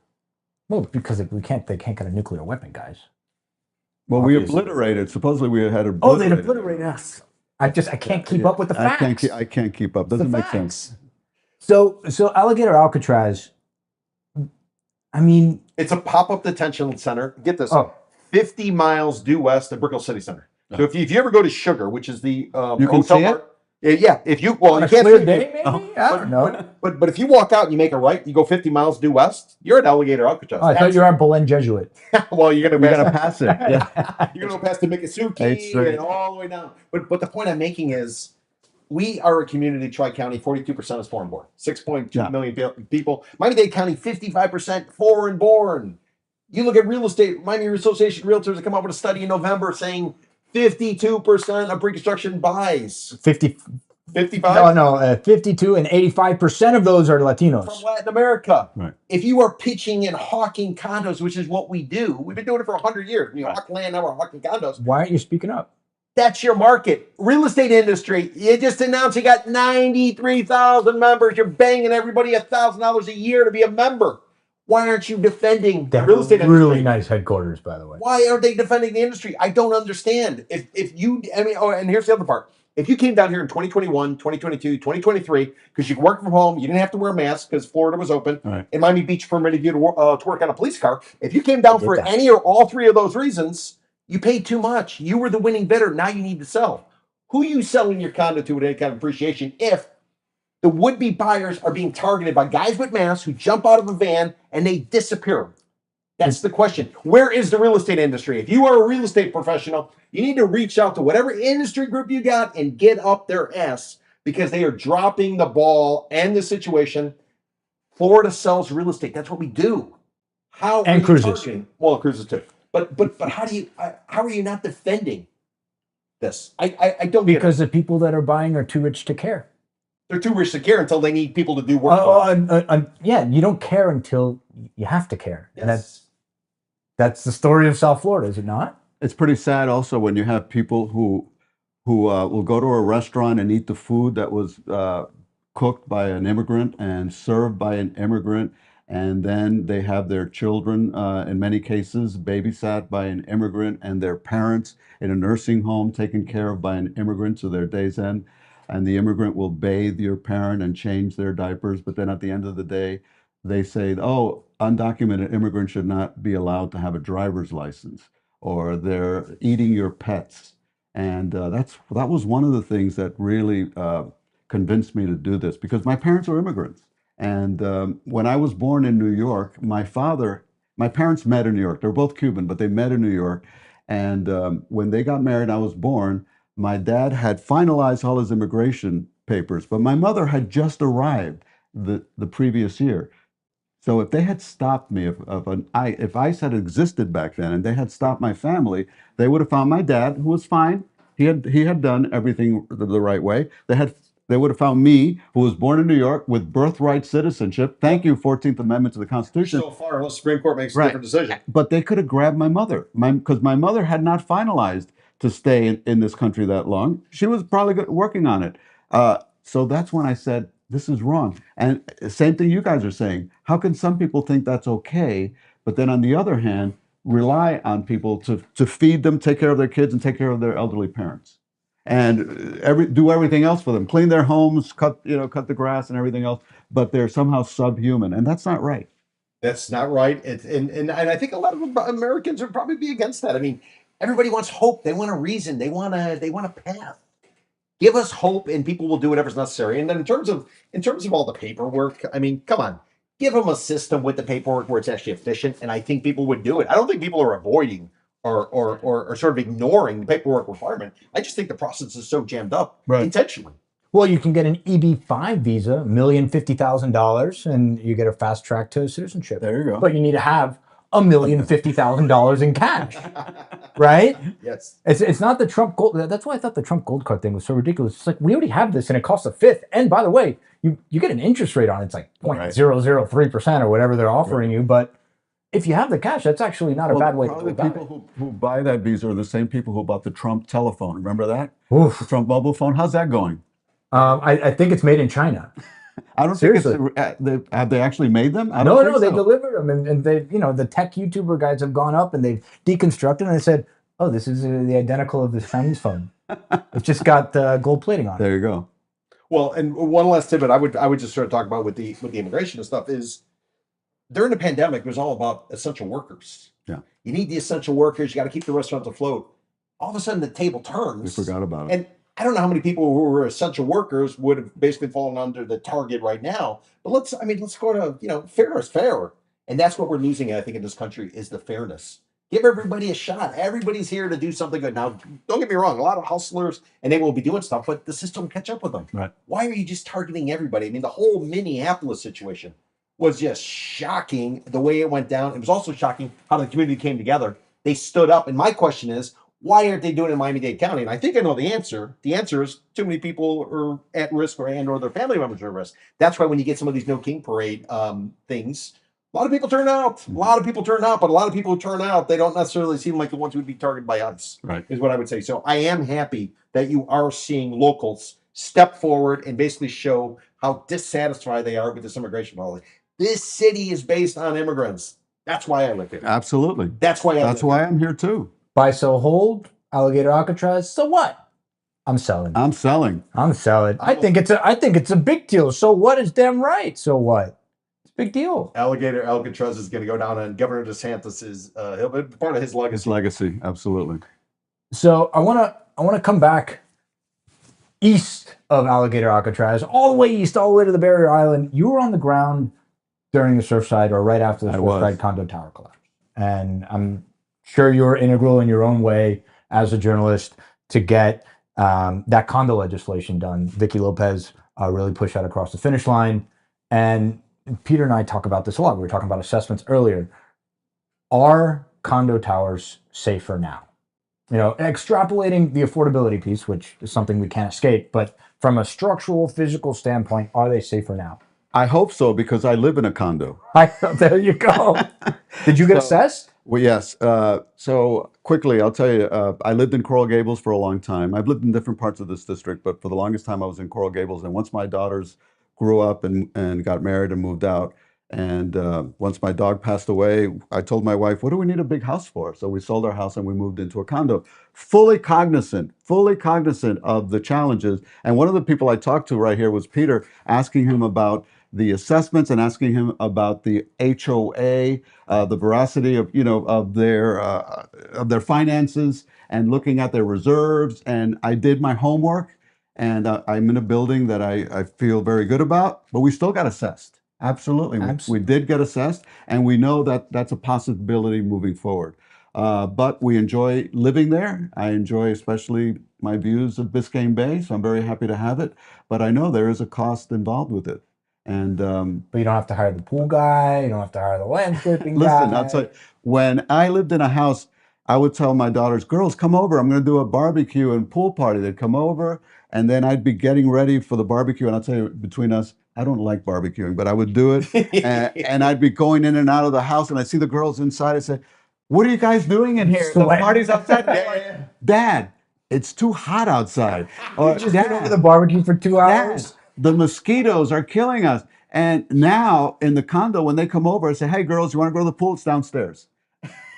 Well, because they can't get a nuclear weapon, guys. Well, we Obviously. obliterated. Supposedly we had obliterated. Oh, they'd obliterate us. I can't keep up with the facts. I can't keep up. Doesn't make sense. So Alligator Alcatraz, I mean, It's a pop-up detention center. Get this. Oh. 50 miles due west of Brickell City Center. So if you ever go to Sugar, which is the You can hotel see it? bar- Yeah, if you on you a can't clear see it, day, maybe? I don't know. But if you walk out and you make a right, you go 50 miles due west, you're at Alligator Alcatraz. Oh, I thought you were at Belen Jesuit. Well, you're We gonna got to pass it. Yeah. you're gonna go past the Miccosukee That's right. and all the way down. But the point I'm making is, we are a community, Tri-County, 42% is foreign born, 6.2 Yeah. million people. Miami-Dade County, 55% foreign born. You look at real estate, Miami Association of Realtors have come up with a study in November saying 52% of pre-construction buys. 50. 55 No, 52 and 85% of those are from Latinos. Latin America. Right. If you are pitching and hawking condos, which is what we do, we've been doing it for 100 years. We hawk land, now we're hawking condos. Why aren't you speaking up? That's your market. Real estate industry, you just announced you got 93,000 members. You're banging everybody $1,000 a year to be a member. Why aren't you defending the real estate industry? Really nice headquarters, by the way. Why aren't they defending the industry? I don't understand. If you, I mean, oh, and here's the other part. If you came down here in 2021, 2022, 2023, because you could work from home, you didn't have to wear a mask because Florida was open, Right. and Miami Beach permitted you to work on a police car. If you came down get for that. any or all three of those reasons, you paid too much. You were the winning bidder. Now you need to sell. Who are you selling your condo to with any kind of appreciation if the would-be buyers are being targeted by guys with masks who jump out of a van and they disappear? That's the question. Where is the real estate industry? If you are a real estate professional, you need to reach out to whatever industry group you got and get up their ass, because they are dropping the ball and the situation. Florida sells real estate. That's what we do. How And are you cruises. targeting- Well, cruises too. But how are you not defending this? I don't get it. Because the people that are buying are too rich to care. They're too rich to care until they need people to do work for them. Yeah, you don't care until you have to care. And Yes. that's the story of South Florida, is it not? It's pretty sad also when you have people who will go to a restaurant and eat the food that was cooked by an immigrant and served by an immigrant, and then they have their children, in many cases, babysat by an immigrant, and their parents in a nursing home taken care of by an immigrant to their day's end. And the immigrant will bathe your parent and change their diapers, but then at the end of the day, they say, oh, undocumented immigrants should not be allowed to have a driver's license, or they're eating your pets. And that was one of the things that really convinced me to do this, because my parents are immigrants. And when I was born in New York, my parents met in New York. They're both Cuban, but they met in New York. And when they got married, I was born. My dad had finalized all his immigration papers, but my mother had just arrived the previous year. So if they had stopped me, if ICE had existed back then and they had stopped my family, they would have found my dad, who was fine. He had done everything the right way. They would have found me, who was born in New York with birthright citizenship. Thank you, 14th Amendment to the Constitution. So far, unless the Supreme Court makes a Right. different decision. But they could have grabbed my mother, because my mother had not finalized to stay in this country that long. She was probably working on it. So that's when I said, this is wrong. And same thing you guys are saying. How can some people think that's okay, but then on the other hand, rely on people to feed them, take care of their kids, and take care of their elderly parents, and do everything else for them, clean their homes, cut the grass and everything else, but they're somehow subhuman, and that's not right. That's not right. And I think a lot of Americans would probably be against that. I mean, everybody wants hope. They want a reason. They want a path. Give us hope, and people will do whatever's necessary. And then in terms of all the paperwork, I mean, come on, give them a system with the paperwork where it's actually efficient, and I think people would do it. I don't think people are avoiding or sort of ignoring the paperwork requirement. I just think the process is so jammed up intentionally. Well, you can get an EB-5 visa, $1,050,000, and you get a fast track to citizenship. There you go. But you need to have $1,050,000 in cash, right? Yes. It's not the Trump gold. That's why I thought the Trump gold card thing was so ridiculous. It's like, we already have this, and it costs a fifth. And by the way, you get an interest rate on it. It's like 0.003% or whatever they're offering you. But if you have the cash, that's actually not a bad way to go Probably about it. people who buy that visa are the same people who bought the Trump telephone. Remember that? Oof. The Trump mobile phone. How's that going? I think it's made in China. I don't Seriously. think have they actually made them? I No, don't think they so. delivered them, and they, the tech YouTuber guys have gone up and they've deconstructed, and they said, "Oh, this is the identical of the Chinese phone. It's just got gold plating on it." There you go. Well, and one last tidbit I would just sort of talk about with the immigration and stuff is during the pandemic, it was all about essential workers. Yeah. You need the essential workers. You got to keep the restaurants afloat. All of a sudden, the table turns. We forgot about it. And I don't know how many people who were essential workers would have basically fallen under the target right now. But let's go to, fair is fair. And that's what we're losing, I think, in this country is the fairness. Give everybody a shot. Everybody's here to do something good. Now, don't get me wrong, a lot of hustlers, and they will be doing stuff, but the system will catch up with them. Right. Why are you just targeting everybody? I mean, the whole Minneapolis situation was just shocking the way it went down. It was also shocking how the community came together. They stood up. And my question is, why aren't they doing it in Miami-Dade County? And I think I know the answer. The answer is too many people are at risk or their family members are at risk. That's why when you get some of these No King Parade things, a lot of people turn out. A lot of people turn out, but a lot of people who turn out, they don't necessarily seem like the ones who would be targeted by ICE. Right. Is what I would say. So I am happy that you are seeing locals step forward and basically show how dissatisfied they are with this immigration policy. This city is based on immigrants. That's why I live here. Absolutely. That's why That's why I'm here too. Buy, sell, hold, alligator Alcatraz. So what? I'm selling. I'm selling. I'm selling. I think it's a big deal. So what is damn right? So what? It's a big deal. Alligator Alcatraz is going to go down, and Governor DeSantis is he'll be part of his legacy. His legacy, absolutely. So I wanna come back east of Alligator Alcatraz, all the way east, all the way to the Barrier Island. You were on the ground during the Surfside, or right after the Surfside condo tower collapse, and I'm sure you were integral in your own way as a journalist to get that condo legislation done. Vicky Lopez really pushed that across the finish line, and Peter and I talk about this a lot. We were talking about assessments earlier. Are condo towers safer now? Extrapolating the affordability piece, which is something we can't escape, but from a structural, physical standpoint, are they safer now? I hope so, because I live in a condo. There you go. Did you get assessed? Well, yes. So quickly, I'll tell you, I lived in Coral Gables for a long time. I've lived in different parts of this district, but for the longest time I was in Coral Gables. And once my daughters grew up and got married and moved out, and once my dog passed away, I told my wife, what do we need a big house for? So we sold our house and we moved into a condo, fully cognizant of the challenges. And one of the people I talked to right here was Peter, asking him about the assessments and asking him about the HOA, the veracity of their finances, and looking at their reserves. And I did my homework, and I'm in a building that I feel very good about, but we still got assessed. Absolutely. We did get assessed, and we know that that's a possibility moving forward. But we enjoy living there. I enjoy especially my views of Biscayne Bay, so I'm very happy to have it. But I know there is a cost involved with it. And But you don't have to hire the pool guy. You don't have to hire the landscaping listen, guy. I'll tell you, when I lived in a house, I would tell my daughters, girls, come over. I'm going to do a barbecue and pool party. They'd come over, and then I'd be getting ready for the barbecue. And I'll tell you, between us, I don't like barbecuing, but I would do it. And I'd be going in and out of the house, and I'd see the girls inside. I'd say, what are you guys doing in here? The party's outside. They're like, Dad, it's too hot outside. Or, Just been over the barbecue for 2 hours. Dad, the mosquitoes are killing us. And now in the condo, when they come over, I say, hey, girls, you want to go to the pool? It's downstairs.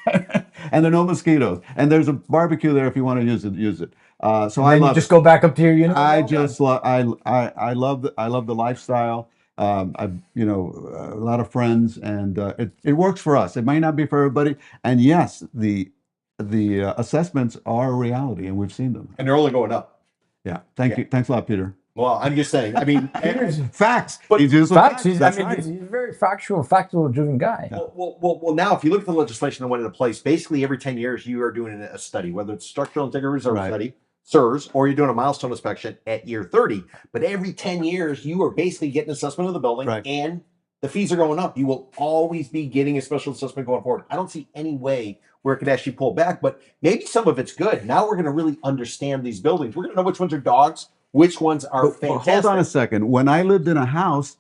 And there are no mosquitoes. And there's a barbecue there if you want to use it, use it. So I Then you love just it. go back up to your unit. I just love I love the lifestyle. I've a lot of friends, and it works for us. It might not be for everybody. And yes, the assessments are a reality, and we've seen them. And they're only going up. Yeah. Thank you. Thanks a lot, Peter. Well, I'm just saying. I mean, Facts. But He deals with Facts. That's He's right. a very factual driven guy. well, now if you look at the legislation that went into place, basically every 10 years you are doing a study, whether it's structural integrity reserve Right. study, SIRS, or you're doing a milestone inspection at year 30. But every 10 years you are basically getting an assessment of the building, Right. and the fees are going up. You will always be getting a special assessment going forward. I don't see any way where it could actually pull back, but maybe some of it's good. Now we're going to really understand these buildings. We're going to know which ones are dogs, which ones are But fantastic. hold on a second. When I lived in a house,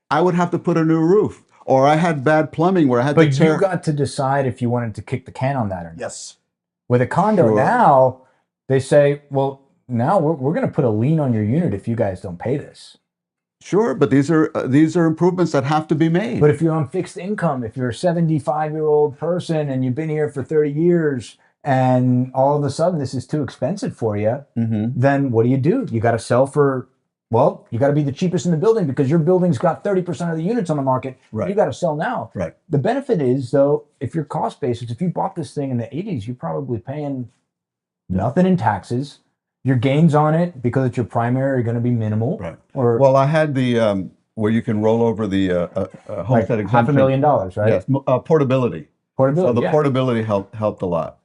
I would have to put a new roof, or I had bad plumbing where I had But to tear. you got to decide if you wanted to kick the can on that or not. Yes. With a condo Sure. now, they say, well, now we're going to put a lien on your unit if you guys don't pay this. Sure, but these are improvements that have to be made. But if you're on fixed income, if you're a 75-year-old person and you've been here for 30 years and all of a sudden this is too expensive for you, then what do? You got to sell for, well, you got to be the cheapest in the building because your building's got 30% of the units on the market. Right. You got to sell now. Right. The benefit is, though, if your cost basis, if you bought this thing in the 80s, you're probably paying nothing in taxes. Your gains on it, because it's your primary, are going to be minimal. Right. Or Well, I had the where you can roll over the like homestead exemption. $500,000, right? Yes, portability. Portability. So the yeah. portability helped a lot.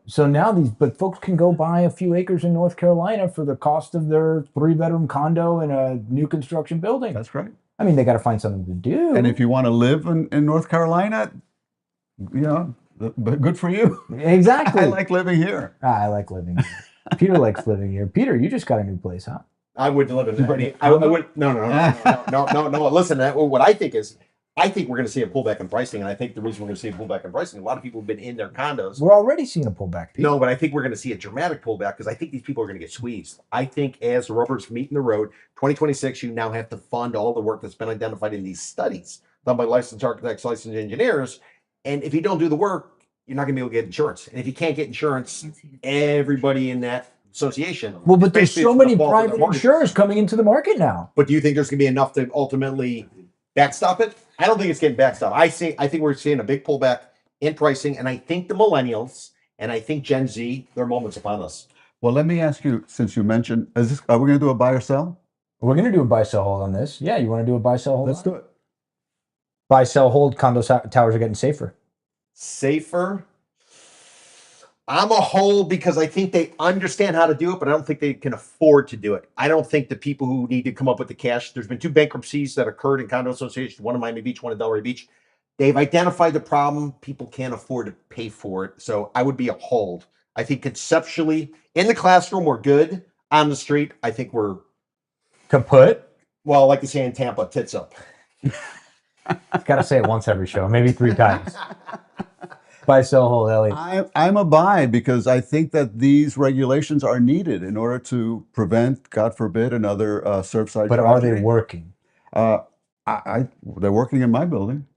So now but folks can go buy a few acres in North Carolina for the cost of their 3-bedroom condo in a new construction building. That's right. I mean, they got to find something to do. And if you want to live in North Carolina, good for you. Exactly. I like living here. I like living here. Peter likes living here. Peter, you just got a new place, huh? I wouldn't live in any. I would. No. Listen, what I think is, I think we're going to see a pullback in pricing, and I think the reason we're going to see a pullback in pricing, a lot of people have been in their condos. We're already seeing a pullback, Peter. No, but I think we're going to see a dramatic pullback because I think these people are going to get squeezed. I think as the rubbers meet in the road, 2026, you now have to fund all the work that's been identified in these studies done by licensed architects, licensed engineers, and if you don't do the work, you're not going to be able to get insurance. And if you can't get insurance, everybody in that association. Well, but there's basically so it's the many fault of the private mortgage. insurers coming into the market now. But do you think there's going to be enough to ultimately backstop it? I don't think it's getting backstopped. I think we're seeing a big pullback in pricing, and I think the millennials and I think Gen Z, their moment's upon us. Well, let me ask you, since you mentioned, are we going to do a buy or sell? We're going to do a buy sell hold on this. Yeah, you want to do a buy sell hold? Let's do it. Buy sell hold. Condo towers are getting safer. Safer. I'm a hold because I think they understand how to do it, but I don't think they can afford to do it. I don't think the people who need to come up with the cash. There's been 2 bankruptcies that occurred in condo associations, one in Miami Beach, one in Delray Beach. They've identified the problem. People can't afford to pay for it. So I would be a hold. I think conceptually, in the classroom, we're good. On the street, I think we're, Kaput. well, like they say in Tampa, tits up. Got to say it once every show, maybe 3 times. Buy sell hold, Eliott. I'm a buy because I think that these regulations are needed in order to prevent, God forbid, another Surfside. But are they tragedy. working? They're working in my building.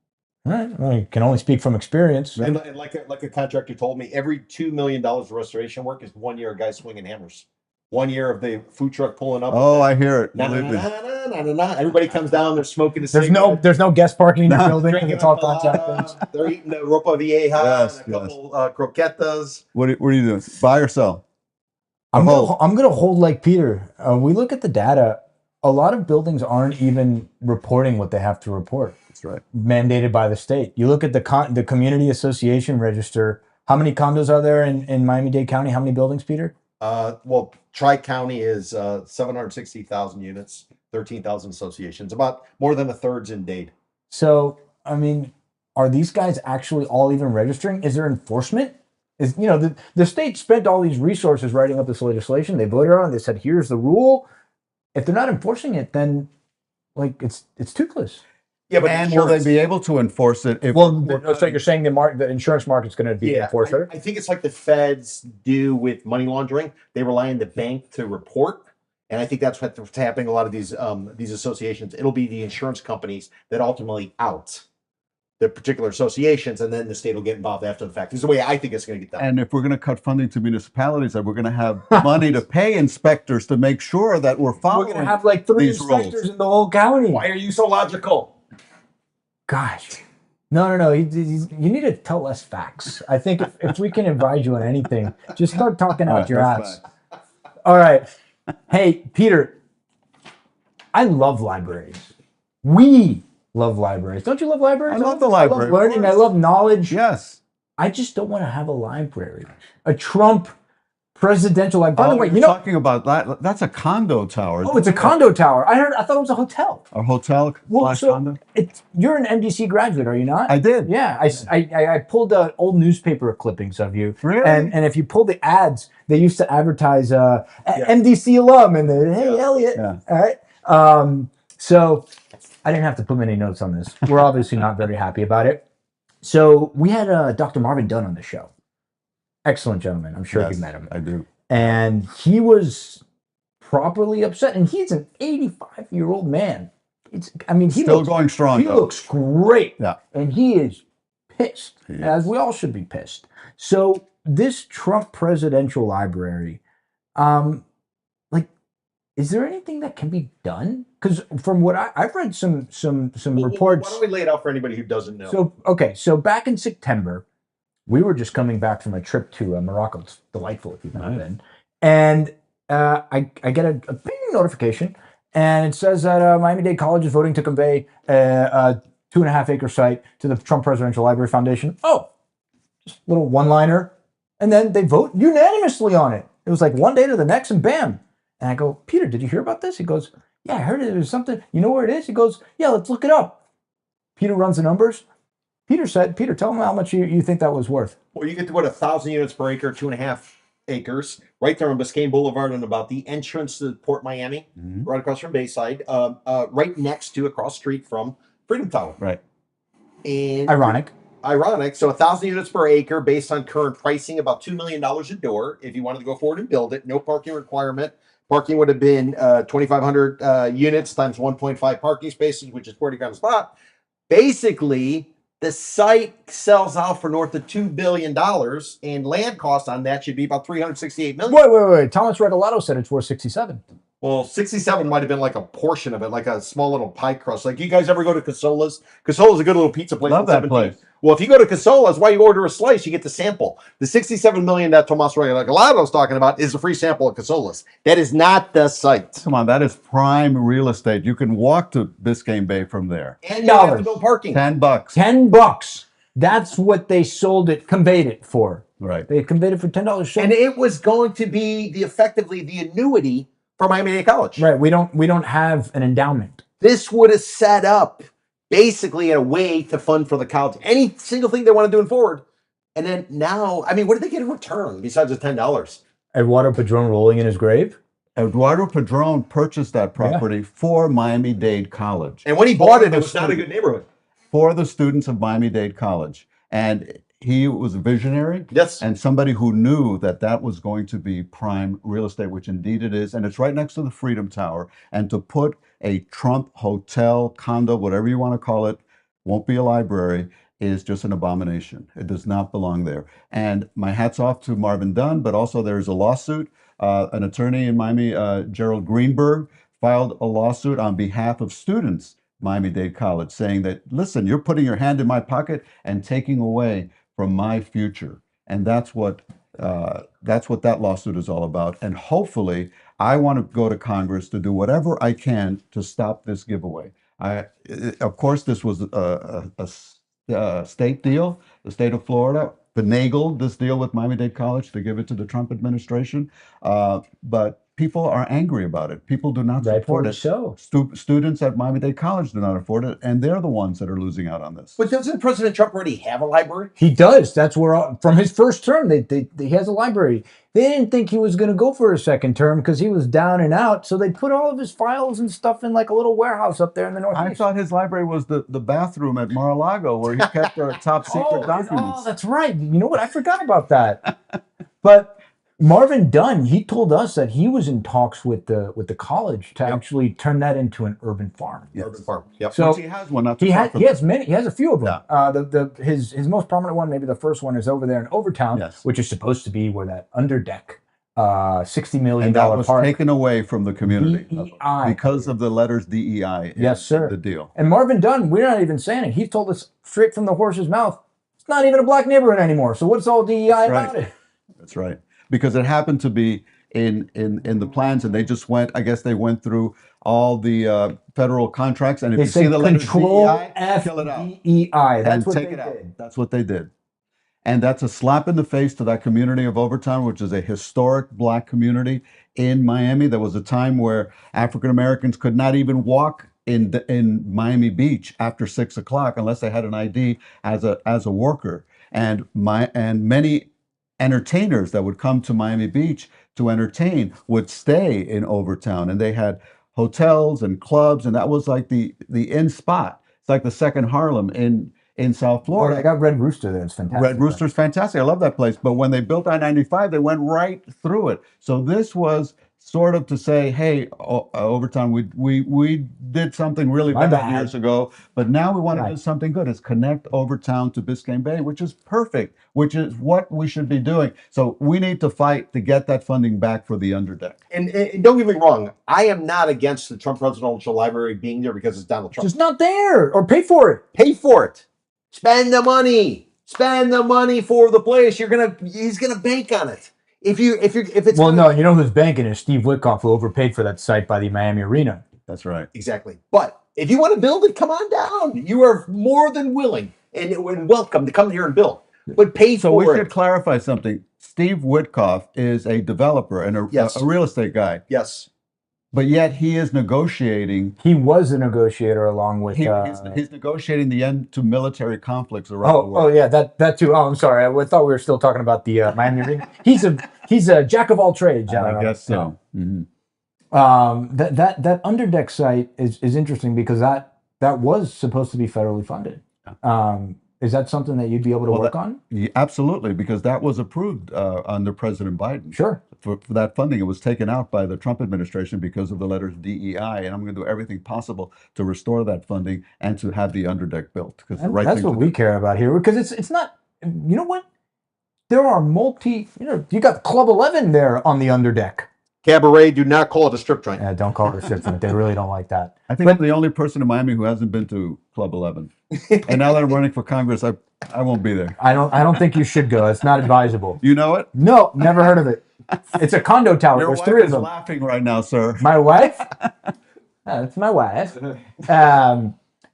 All right. Well, you can only speak from experience. And like a contractor told me, every $2 million of restoration work is 1 year of guys swinging hammers. 1 year of the food truck pulling up. Oh, I hear it. Na, na, Believe me. na, na, na, na. Everybody comes down, they're smoking a There's no guest parking in your No. building. drinking It's all a colada, contractors. they're eating the ropa vieja, Yes, and a couple croquetas. What are you doing? Buy or sell? I'm Hold. gonna hold like Peter. We look at the data. A lot of buildings aren't even reporting what they have to report, That's right. mandated by the state. You look at the community association register. How many condos are there in Miami-Dade County? How many buildings, Peter? Well, Tri-County is 760,000 units. 13,000 associations, about more than a third's in Dade. So, I mean, are these guys actually all even registering? Is there enforcement? Is, you know, the state spent all these resources writing up this legislation. They voted on it. They said, here's the rule. If they're not enforcing it, then like it's toothless. Yeah, but And will they be able to enforce it if Well, so you're saying the insurance market's going to be yeah, enforced, right? I think it's like the feds do with money laundering. They rely on the bank to report. And I think that's what's happening. A lot of these associations, it'll be the insurance companies that ultimately out the particular associations, and then the state will get involved after the fact. This is the way I think it's going to get done. And if we're going to cut funding to municipalities, that we're going to have money to pay inspectors to make sure that we're following. We're going to have like 3 these inspectors rules. in the whole county. Why are you so logical? Gosh. No. You need to tell us facts. I think if we can advise you on anything, just start talking out your ass. All right. Hey, Peter, I love libraries. We love libraries. Don't you love libraries? I love the library. I love learning. I love knowledge. Yes. I just don't want to have a library. A Trump presidential library. By the way, you're you know, talking about that. That's a condo tower. oh, it's a condo tower. I thought it was a hotel. A hotel slash condo. You're an MDC graduate, are you not? I did. Yeah, I pulled old newspaper clippings of you. Really? And if you pull the ads, they used to advertise MDC alum and the hey Eliott. Yeah. All right. So I didn't have to put many notes on this. We're obviously not very happy about it. So we had Dr. Marvin Dunn on the show. Excellent gentleman. I'm sure Yes, you met him. I do. And he was properly upset. And he's an 85-year-old man. He Still looks, going strong. he though. looks great. Yeah. And he is pissed, He is. as we all should be pissed. So this Trump presidential library, is there anything that can be done? Because from what I've read some reports. Why don't we lay it out for anybody who doesn't know? So back in September, we were just coming back from a trip to Morocco. It's delightful if you've never been. And I get a bing notification, and it says that Miami-Dade College is voting to convey a 2.5-acre site to the Trump Presidential Library Foundation. Oh, just a little one-liner. And then they vote unanimously on it. It was like one day to the next, and bam. And I go, Peter, did you hear about this? He goes, yeah, I heard it. There's something. You know where it is? He goes, yeah, let's look it up. Peter runs the numbers. Peter, tell him how much you think that was worth. Well, you get to 1,000 units per acre, 2.5 acres, right there on Biscayne Boulevard and about the entrance to Port Miami, right across from Bayside, right next to, across the street from Freedom Tower. Right. And Ironic. So 1,000 units per acre based on current pricing, about $2 million a door. If you wanted to go forward and build it, no parking requirement. Parking would have been 2,500 units times 1.5 parking spaces, which is 40 grand a spot. Basically, the site sells out for north of $2 billion, and land cost on that should be about $368 million. Wait. Thomas Regalado said it's worth 67. Well, 67 might have been like a portion of it, like a small little pie crust. Like, you guys ever go to Casola's? Casola's a good little pizza place. Love that place. Well, if you go to Casola's, why you order a slice, you get the sample. The 67 million that Tomas Regalado is talking about is a free sample of Casola's. That is not the site. Come on, that is prime real estate. You can walk to Biscayne Bay from there. And you have to build parking. $10. $10. That's what they conveyed it for. Right. They conveyed it for $10. So, And it was going to be effectively the annuity for Miami-Dade College. right. We don't have an endowment. This would have set up basically a way to fund for the college any single thing they want to do forward. And then now, what did they get in return besides the $10? Eduardo Padron rolling in his grave. Eduardo Padron purchased that property for Miami-Dade College. And when he bought it, it was not a good neighborhood. For the students of Miami-Dade College. And he was a visionary. Yes. And somebody who knew that was going to be prime real estate, which indeed it is. And it's right next to the Freedom Tower. And to put a Trump hotel, condo, whatever you want to call it, won't be a library, is just an abomination. It does not belong there. And my hat's off to Marvin Dunn, but also there's a lawsuit. An attorney in Miami, Gerald Greenberg, filed a lawsuit on behalf of students, Miami-Dade College, saying that, listen, you're putting your hand in my pocket and taking away from my future. And that's what that lawsuit is all about. And hopefully, I want to go to Congress to do whatever I can to stop this giveaway. Of course, this was a state deal. The state of Florida finagled this deal with Miami-Dade College to give it to the Trump administration. But people are angry about it. People do not support Rightfully it. so. Students at Miami-Dade College do not afford it, and they're the ones that are losing out on this. But doesn't President Trump already have a library? He does. That's where, from his first term, he has a library. They didn't think he was going to go for a second term because he was down and out. So they put all of his files and stuff in like a little warehouse up there in the Northeast. I thought his library was the bathroom at Mar-a-Lago where he kept our top secret documents. Oh, that's right. You know what? I forgot about that. But Marvin Dunn, he told us that he was in talks with the college to actually turn that into an urban farm. Yes. Urban farm. Yep. So he has one. he has many. He has a few of them. Yeah. His most prominent one, maybe the first one, is over there in Overtown, Yes. which is supposed to be where that underdeck, $60 million And that was park. taken away from the community DEI. because of the letters DEI. Yes, sir. The deal. And Marvin Dunn, we're not even saying it. He told us straight from the horse's mouth, it's not even a black neighborhood anymore. So what's all DEI about it? That's right. Because it happened to be in the plans, and they just went. I guess they went through all the federal contracts, and if They you say see the letters Control DEI, F kill it out DEI. That's and what take they it out. did. That's what they did, and that's a slap in the face to that community of Overtown, which is a historic black community in Miami. There was a time where African Americans could not even walk in Miami Beach after 6 o'clock unless they had an ID as a worker, and many entertainers that would come to Miami Beach to entertain would stay in Overtown, and they had hotels and clubs, and that was like the in spot. It's like the second Harlem in South Oh, Florida. they got Red Rooster there. It's fantastic. Red Rooster's fantastic. I love that place. But when they built I-95, they went right through it. So this was sort of to say, hey, Overtown, we did something really My bad bad. years ago, but now we want to Right. do something good. It's connect Overtown to Biscayne Bay, which is perfect, which is what we should be doing. So we need to fight to get that funding back for the underdeck. And don't get me wrong, I am not against the Trump Presidential Library being there because it's Donald Trump. Just not there, or pay for it. Pay for it. Spend the money. Spend the money for the place. He's gonna bank on it. If it's Well, no, you know who's banking is Steve Witkoff, who overpaid for that site by the Miami Arena. That's right. Exactly. But if you want to build it, come on down. You are more than willing and welcome to come here and build. But pay So for we it. should clarify something. Steve Witkoff is a developer and Yes. a real estate guy, Yes. but yet he is negotiating. He was a negotiator along with. He's negotiating the end to military conflicts around the Oh world. yeah, that too. Oh, I'm sorry. I thought we were still talking about the Miami Arena. He's a jack of all trades. I guess so. Mhm. That underdeck site is interesting because that was supposed to be federally funded. Is that something that you'd be able to work on? Yeah, absolutely, because that was approved under President Biden. Sure. For that funding, it was taken out by the Trump administration because of the letters DEI, and I'm going to do everything possible to restore that funding and to have the underdeck built. Because That's what we care about here, because it's not. You know what? There are you got Club 11 there on the underdeck. Cabaret, do not call it a strip joint. Yeah, don't call it a strip joint. They really don't like that. I think I'm the only person in Miami who hasn't been to Club 11. And now that I'm running for Congress, I won't be there. I don't think you should go. It's not advisable. You know it? No, never heard of it. It's a condo tower. Your There's wife three of is them. laughing right now, sir. My wife? That's my wife.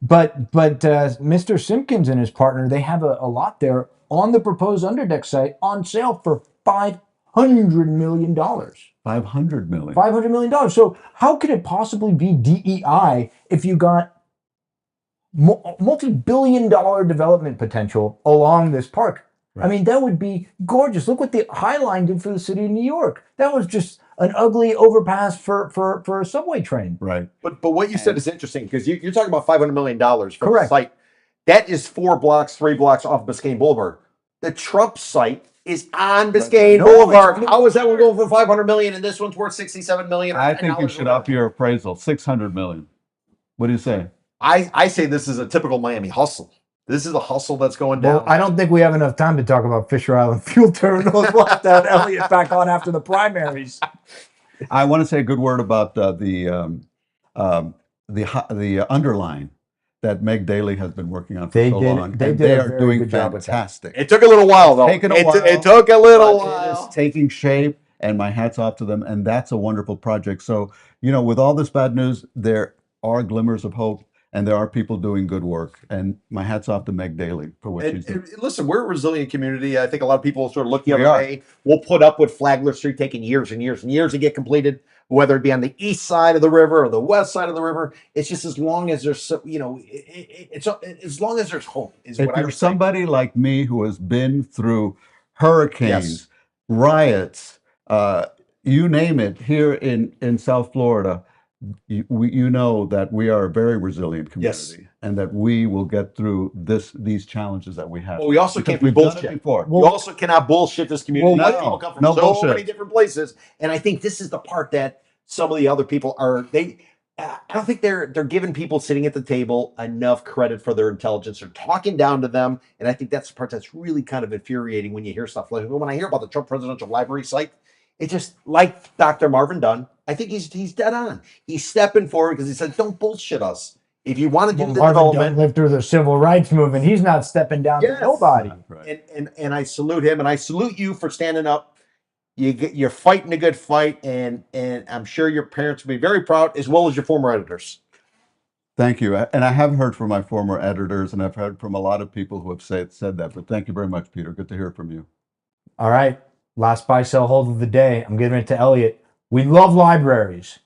But Mr. Simpkins and his partner, they have a lot there on the proposed underdeck site on sale for $500 million. $500 million. $500 million. So how could it possibly be DEI if you got multi-billion-dollar development potential along this park? Right. I mean, that would be gorgeous. Look what the High Line did for the city of New York. That was just an ugly overpass for a subway train. Right. But what you said is interesting because you're talking about $500 million for Correct. the site. That is 3 blocks off Biscayne Boulevard. The Trump site is on Biscayne Boulevard. How is that one going for $500 million and this one's worth $67 million? I think you should up your appraisal. $600 million. What do you say? I say this is a typical Miami hustle. This is a hustle that's going down. Well, I don't think we have enough time to talk about Fisher Island fuel terminals. We'll have to have Eliott back on after the primaries. I want to say a good word about the underline that Meg Daly has been working on for so long. They are doing fantastic. It took a little while, though. It took a little while. It is taking shape, and my hat's off to them. And that's a wonderful project. So, with all this bad news, there are glimmers of hope. and there are people doing good work. And my hat's off to Meg Daly for what she's doing. And listen, we're a resilient community. I think a lot of people sort of look the We other are. way. We'll put up with Flagler Street taking years and years and years to get completed, whether it be on the east side of the river or the west side of the river. It's just as long as there's, it's as long as there's hope is If what I you're would say. somebody like me who has been through hurricanes, riots, you name it, here in South Florida, you know that we are a very resilient community, and that we will get through these challenges that we have. Well, we also Because can't be we've done it bullshit. before. You also cannot bullshit this community. Well, These people come from no so bullshit. many different places, and I think this is the part that some of the other people are. I don't think they're giving people sitting at the table enough credit for their intelligence. They're talking down to them, and I think that's the part that's really kind of infuriating when you hear stuff like when I hear about the Trump Presidential Library site. It's just like Dr. Marvin Dunn. I think he's dead on. He's stepping forward because he said, "Don't bullshit us. If you want to do the Marvin Dunn development, lived through the civil rights movement. He's not stepping down to Yes. nobody. Right. and I salute him, and I salute you for standing up. You're fighting a good fight, and I'm sure your parents will be very proud, as well as your former editors." Thank you. And I have heard from my former editors, and I've heard from a lot of people who have said that. But thank you very much, Peter. Good to hear from you. All right. Last buy, sell, hold of the day. I'm giving it to Eliott. We love libraries.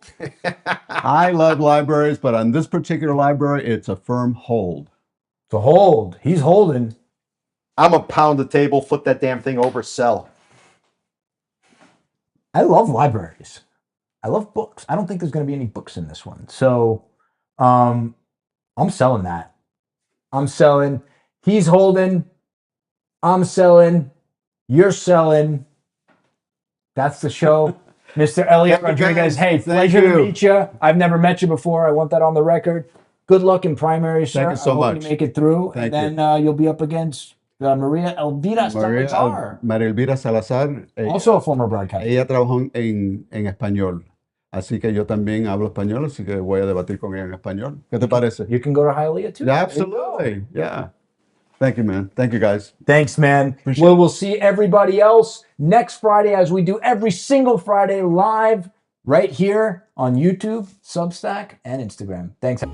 I love libraries, but on this particular library, it's a firm hold. To hold. He's holding. I'm a pound the table, flip that damn thing over, sell. I love libraries. I love books. I don't think there's going to be any books in this one. So I'm selling that. I'm selling. He's holding. I'm selling. You're selling. That's the show. Mr. Eliott Thank you, Rodriguez. guys. Hey, Thank pleasure you. to meet you. I've never met you before. I want that on the record. Good luck in primary, sir. Thank you so I hope much. you make it through. Thank and then you'll be up against Maria Elvira Salazar, María Elvira Salazar. also a former broadcaster. Ella trabajó en español. Así que yo también hablo español, así que voy a debatir con ella en español. ¿Qué te parece? You can go to Hialeah too. Yeah, There you go. absolutely. Yeah. Thank you, man. Thank you, guys. Thanks, man. Appreciate We'll see everybody else next Friday, as we do every single Friday live right here on YouTube, Substack, and Instagram. Thanks.